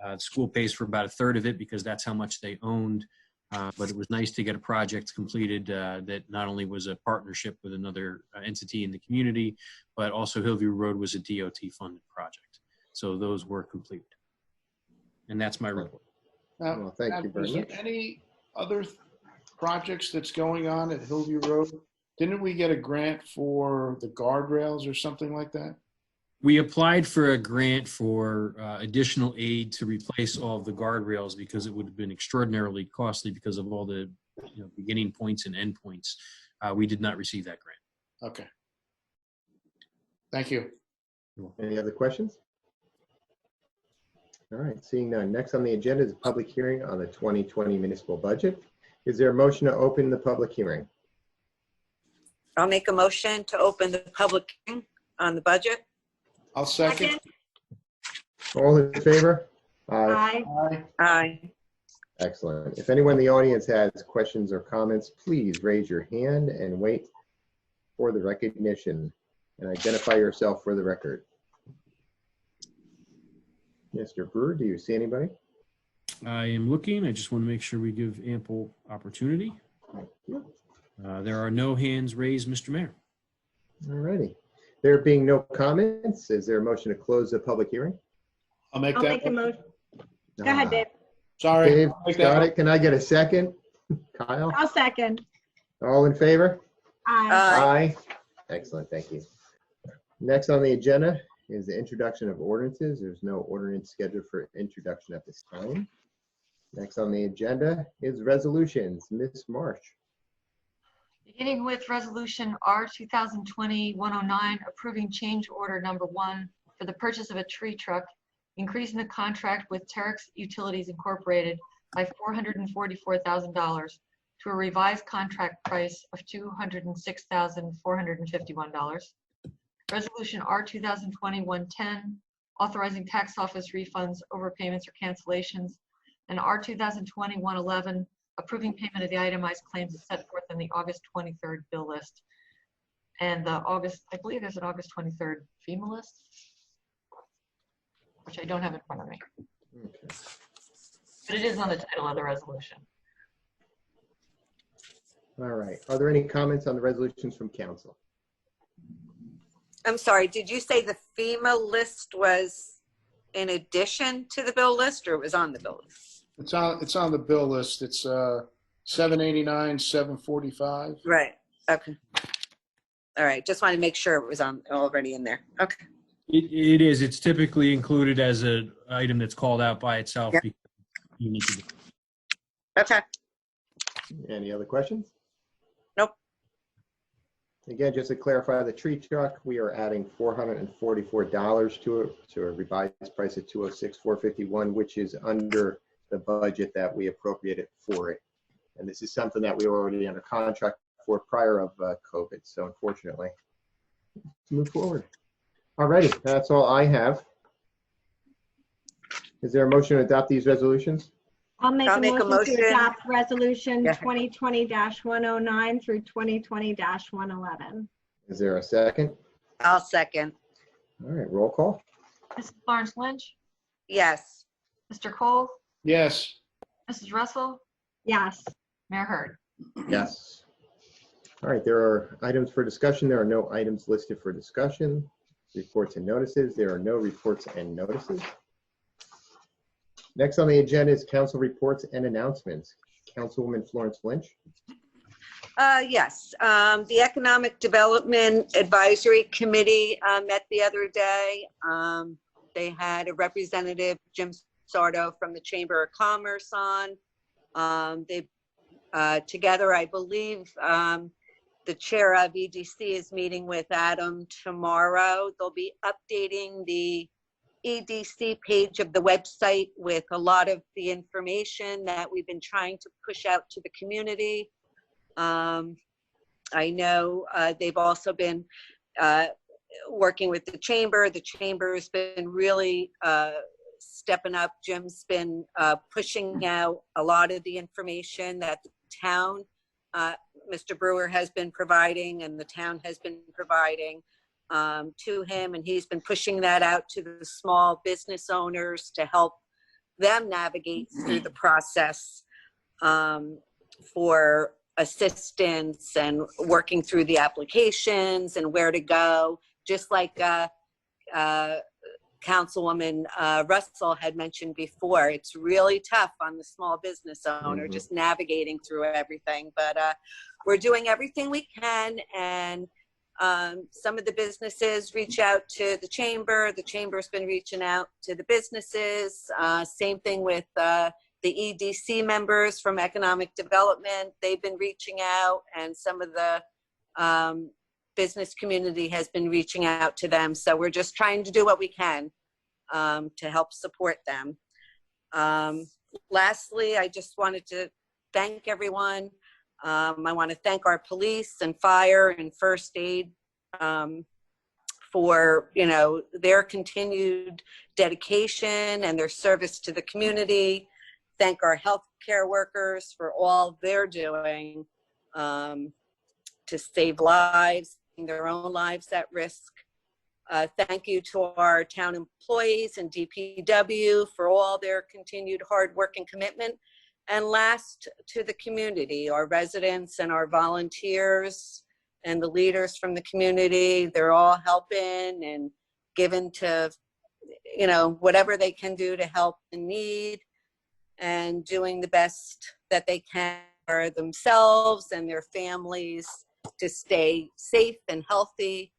The school pays for about a third of it because that's how much they owned. But it was nice to get a project completed that not only was a partnership with another entity in the community, but also Hillview Road was a DOT-funded project. So those were completed. And that's my report. Well, thank you very Is there much. any other projects that's going on at Hillview Road? Didn't we get a grant for the guardrails or something like that? We applied for a grant for additional aid to replace all of the guardrails because it would have been extraordinarily costly because of all the beginning points and end points. We did not receive that grant. Okay. Thank you. Any other questions? All right, seeing none. Next on the agenda is a public hearing on the 2020 municipal budget. Is there a motion to open the public hearing? I'll make a motion to open the public hearing on the budget. I'll second. All in favor? Aye. Aye. Aye. Excellent. If anyone in the audience has questions or comments, please raise your hand and wait for the recognition and identify yourself for the record. Mr. Brewer, do you see anybody? I am looking. I just want to make sure we give ample opportunity. There are no hands raised, Mr. Mayor. All righty. There being no comments, is there a motion to close the public hearing? I'll make I'll that. make a motion. Go ahead, Dave. Sorry. Dave, I'll make got that. it. Can I get a second? Kyle? I'll second. All in favor? Aye. Aye. Excellent, thank you. Next on the agenda is the introduction of ordinances. There's no ordinance scheduled for introduction at this time. Next on the agenda is resolutions. Ms. Marsh. Beginning with Resolution R 2020-109, approving change order number 1 for the purchase of a tree truck, increasing the contract with Terex Utilities Incorporated by $444,000 to a revised contract price of $206,451. Resolution R 2020-110, authorizing tax office refunds, overpayments, or cancellations, and R 2020-111, approving payment of the itemized claims as set forth in the August 23rd bill list. And the August, I believe there's an August 23rd FEMA list, which I don't have in front of me, Okay. but it is on the title of the resolution. All right. Are there any comments on the resolutions from council? I'm sorry, did you say the FEMA list was in addition to the bill list, or it was on the bill list? It's on the bill list. It's 789, 745. Right, okay. All right, just wanted to make sure it was already in there. Okay. It is. It's typically included as an item that's called out by itself. Yep. Because you need to do. Okay. Any other questions? Nope. Again, just to clarify, the tree truck, we are adding $444 to it, to a revised price of $206,451, which is under the budget that we appropriated for it. And this is something that we were already under contract for prior of COVID. So unfortunately, let's move forward. All righty, that's all I have. Is there a motion to adopt these resolutions? I'll make I'll a make a motion to motion. adopt resolution Yeah. 2020-109 through 2020-111. Is there a second? I'll second. All right, roll call. Mrs. Florence Lynch, Yes. Mr. Cole, Yes. Mrs. Russell, Yes. Mayor Hurd. Yes. All right, there are items for discussion. There are no items listed for discussion. Reports and notices. There are no reports and notices. Next on the agenda is council reports and announcements. Councilwoman Florence Lynch. Yes, the Economic Development Advisory Committee met the other day. They had a representative, Jim Sardo, from the Chamber of Commerce on. They together, I believe, the chair of EDC is meeting with Adam tomorrow. They'll be updating the EDC page of the website with a lot of the information that we've been trying to push out to the community. I know they've also been working with the chamber. The chamber has been really stepping up. Jim's been pushing out a lot of the information that the town, Mr. Brewer has been providing and the town has been providing to him, and he's been pushing that out to the small business owners to help them navigate through the process for assistance and working through the applications and where to go. Just like Councilwoman Russell had mentioned before, it's really tough on the small business owner just navigating through everything. But we're doing everything we can, and some of the businesses reach out to the chamber. The chamber's been reaching out to the businesses. Same thing with the EDC members from Economic Development. They've been reaching out, and some of the business community has been reaching out to them. So we're just trying to do what we can to help support them. Lastly, I just wanted to thank everyone. I want to thank our police and fire and first aid for, you know, their continued dedication and their service to the community. Thank our healthcare workers for all they're doing to save lives, their own lives at risk. Thank you to our town employees and DPW for all their continued hard work and commitment. And last, to the community, our residents and our volunteers and the leaders from the community. They're all helping and giving to, you know, whatever they can do to help in need, and doing the best that they can for themselves and their families to stay safe and healthy.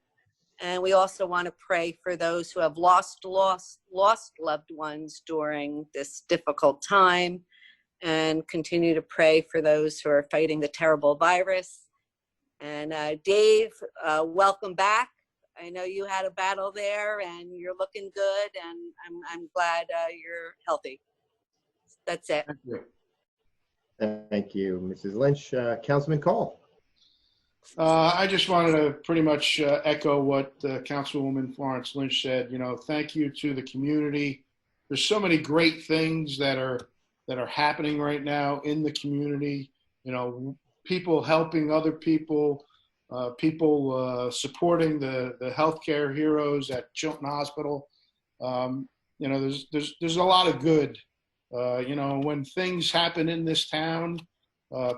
And we also want to pray for those who have lost loved ones during this difficult time, and continue to pray for those who are fighting the terrible virus. And Dave, welcome back. I know you had a battle there and you're looking good, and I'm glad you're healthy. That's it. Thank you. Thank you, Mrs. Lynch. Councilman Cole. I just wanted to pretty much echo what Councilwoman Florence Lynch said. You know, thank you to the community. There's so many great things that are happening right now in the community. You know, people helping other people, people supporting the healthcare heroes at Chilton Hospital. You know, there's a lot of good. You know, when things happen in this town,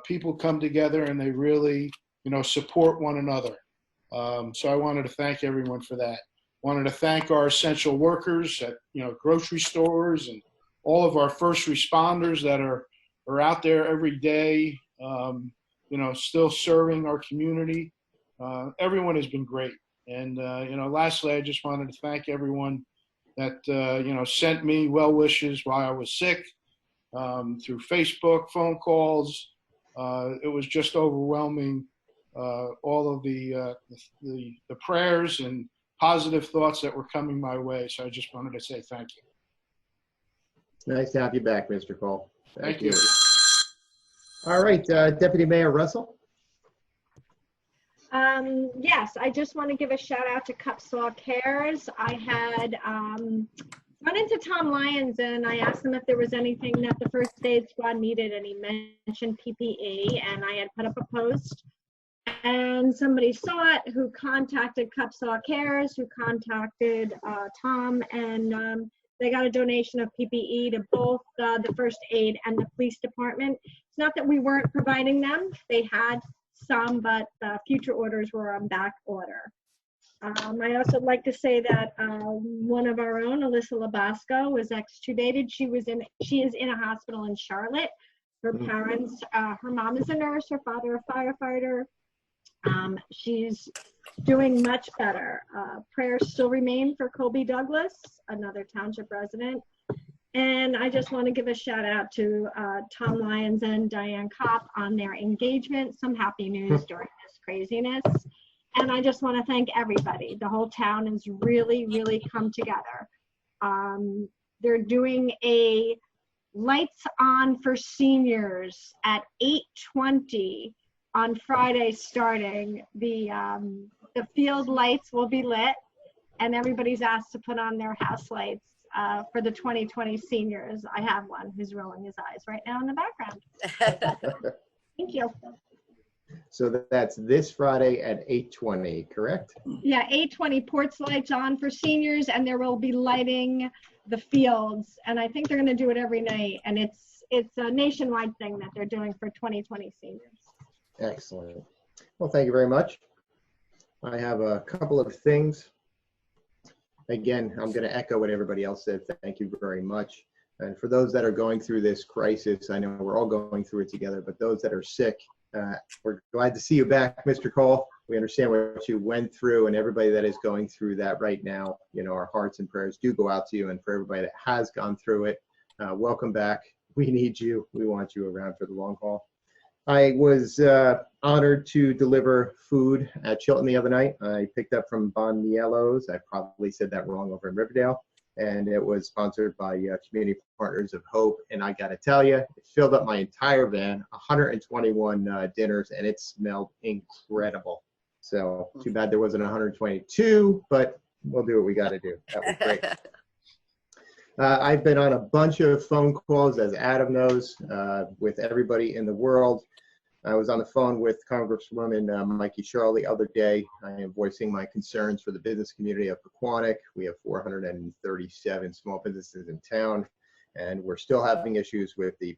people come together and they really, you know, support one another. So I wanted to thank everyone for that. Wanted to thank our essential workers at, you know, grocery stores, and all of our first responders that are out there every day, you know, still serving our community. Everyone has been great. And, you know, lastly, I just wanted to thank everyone that, you know, sent me well wishes while I was sick, through Facebook, phone calls. It was just overwhelming, all of the prayers and positive thoughts that were coming my way. So I just wanted to say thank you. Nice to have you back, Mr. Cole. Thank you. All right, Deputy Mayor Russell. Yes, I just want to give a shout out to Cupsaw Cares. I had run into Tom Lyons and I asked him if there was anything that the first aid squad needed, and he mentioned PPE, and I had put up a post and somebody saw it who contacted Cupsaw Cares, who contacted Tom, and they got a donation of PPE to both the first aid and the police department. It's not that we weren't providing them. They had some, but future orders were on back order. I also like to say that one of our own, Alyssa Labasco, was extubated. She is in a hospital in Charlotte. Her parents, her mom is a nurse, her father a firefighter. She's doing much better. Prayers still remain for Colby Douglas, another township resident. And I just want to give a shout out to Tom Lyons and Diane Kopp on their engagement. Some happy news during this craziness. And I just want to thank everybody. The whole town has really, really come together. They're doing a lights on for seniors at 8:20 on Friday starting. The field lights will be lit, and everybody's asked to put on their house lights for the 2020 seniors. I have one who's rolling his eyes right now in the background. Thank you. So that's this Friday at 8:20, correct? Yeah, 8:20, porch lights on for seniors, and there will be lighting the fields. And I think they're going to do it every night. And it's a nationwide thing that they're doing for 2020 seniors. Excellent. Well, thank you very much. I have a couple of things. Again, I'm going to echo what everybody else said. Thank you very much. And for those that are going through this crisis, I know we're all going through it together, but those that are sick, we're glad to see you back, Mr. Cole. We understand what you went through, and everybody that is going through that right now, you know, our hearts and prayers do go out to you. And for everybody that has gone through it, welcome back. We need you. We want you around for the long haul. I was honored to deliver food at Chilton the other night. I picked up from Bon Mielo's. I probably said that wrong over in Riverdale. And it was sponsored by Community Partners of Hope. And I got to tell you, it filled up my entire van, 121 dinners, and it smelled incredible. So too bad there wasn't 122, but we'll do what we got to do. That was great. I've been on a bunch of phone calls, as Adam knows, with everybody in the world. I was on the phone with Congresswoman Mikey Sherrill the other day. I am voicing my concerns for the business community of Pequannock. We have 437 small businesses in town, and we're still having issues with the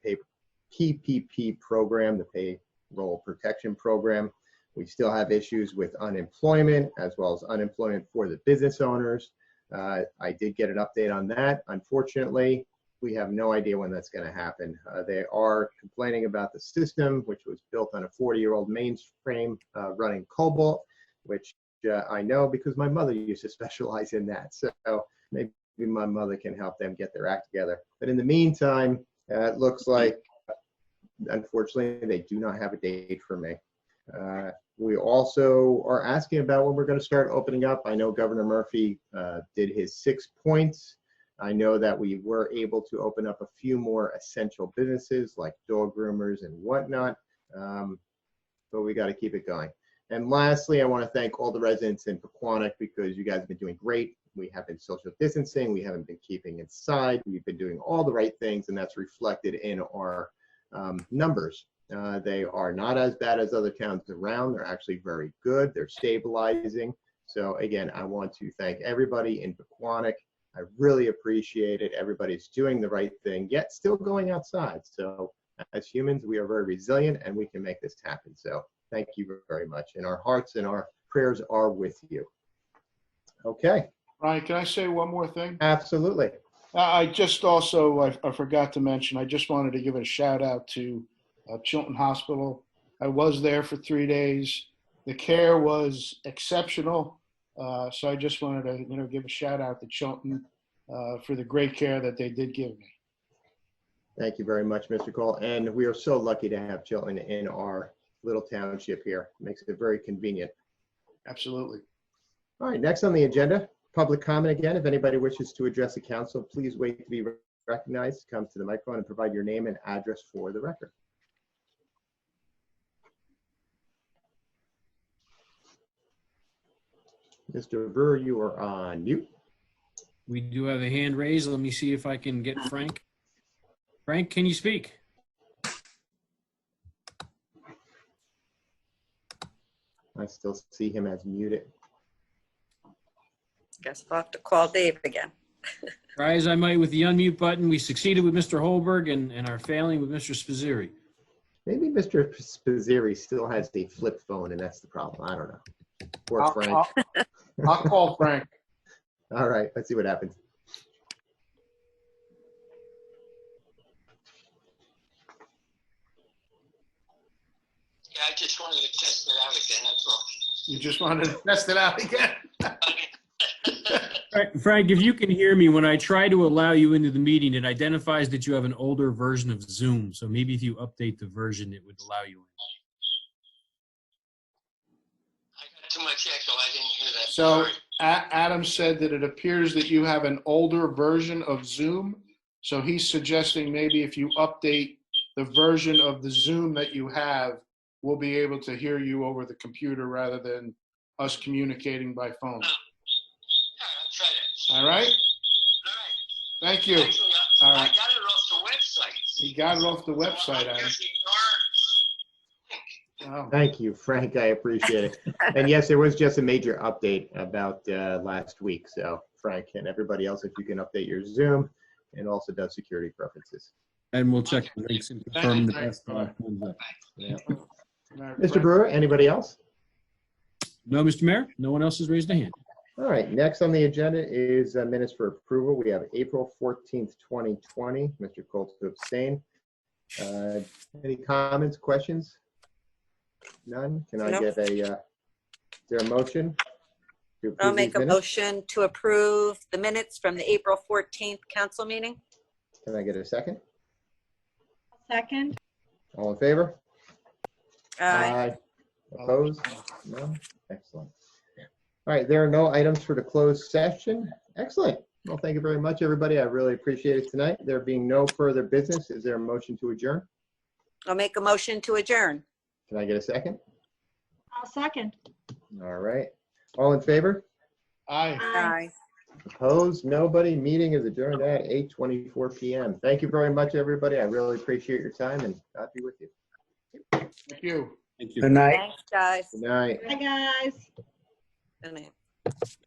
PPP program, the Payroll Protection Program. We still have issues with unemployment, as well as unemployment for the business owners. I did get an update on that. Unfortunately, we have no idea when that's going to happen. They are complaining about the system, which was built on a 40-year-old mainframe running COBOL, which I know because my mother used to specialize in that. So maybe my mother can help them get their act together. But in the meantime, it looks like, unfortunately, they do not have a date for me. We also are asking about when we're going to start opening up. I know Governor Murphy did his 6 points. I know that we were able to open up a few more essential businesses like dog groomers and whatnot, but we got to keep it going. And lastly, I want to thank all the residents in Pequannock because you guys have been doing great. We have been social distancing. We haven't been keeping inside. We've been doing all the right things, and that's reflected in our numbers. They are not as bad as other towns around. They're actually very good. They're stabilizing. So again, I want to thank everybody in Pequannock. I really appreciate it. Everybody's doing the right thing, yet still going outside. So as humans, we are very resilient and we can make this happen. So thank you very much. And our hearts and our prayers are with you. Okay. Ryan, can I say one more thing? Absolutely. I just also, I forgot to mention, I just wanted to give a shout out to Chilton Hospital. I was there for 3 days. The care was exceptional. So I just wanted to, give a shout out to Chilton for the great care that they did give me. Thank you very much, Mr. Cole. And we are so lucky to have Chilton in our little township here. It makes it very convenient. Absolutely. All right, next on the agenda, public comment again. If anybody wishes to address the council, please wait to be recognized. Come to the microphone and provide your name and address for the record. Mr. Brewer, you are on mute. We do have a hand raised. Let me see if I can get Frank. Frank, can you speak? I still see him as muted. Guess we'll have to call Dave again. Try as I might with the unmute button. We succeeded with Mr. Holberg and are failing with Mr. Spizzeri. Maybe Mr. Spizzeri still has a flip phone, and that's the problem. I don't know. Poor Frank. I'll call Frank. All right, let's see what happens. Yeah, I just wanted to test it out again, that's all. You just wanted to test it out again? Frank, if you can hear me, when I try to allow you into the meeting, it identifies that you have an older version of Zoom. So maybe if you update the version, it would allow you in. I got too much echo, I didn't hear that. So Sorry. Adam said that it appears that you have an older version of Zoom. So he's suggesting maybe if you update the version of the Zoom that you have, we'll be able to hear you over the computer rather than us communicating by phone. I'll try that. All right? All right. Thank you. Actually, All I right. got it off the website. He got it off the website, I'm Adam. using your link. Oh. Thank you, Frank. I appreciate it. And yes, there was just a major update about last week. So Frank and everybody else, if you can update your Zoom, and also does security preferences. And we'll check the links and confirm the best. Yeah. All right, Mr. Frank. Brewer, anybody else? No, Mr. Mayor, no one else has raised a hand. All right, next on the agenda is minutes for approval. We have April 14th, 2020. Mr. Colt to abstain. Any comments, questions? None? Can I No. get a, is there a motion? to approve I'll make these a minutes? motion to approve the minutes from the April 14th council meeting. Can I get a second? Second. All in favor? Aye. Opposed? No? Excellent. All right, there are no items for the closed session. Excellent. Well, thank you very much, everybody. I really appreciate it tonight. There being no further business, is there a motion to adjourn? I'll make a motion to adjourn. Can I get a second? I'll second. All right. All in favor? Aye. Aye. Opposed? Nobody. Meeting is adjourned at 8:24 p.m. Thank you very much, everybody. I really appreciate your time, and God be with you. Thank you. Thank you. Good night. Thanks, guys. Good night. Bye, guys. Good night.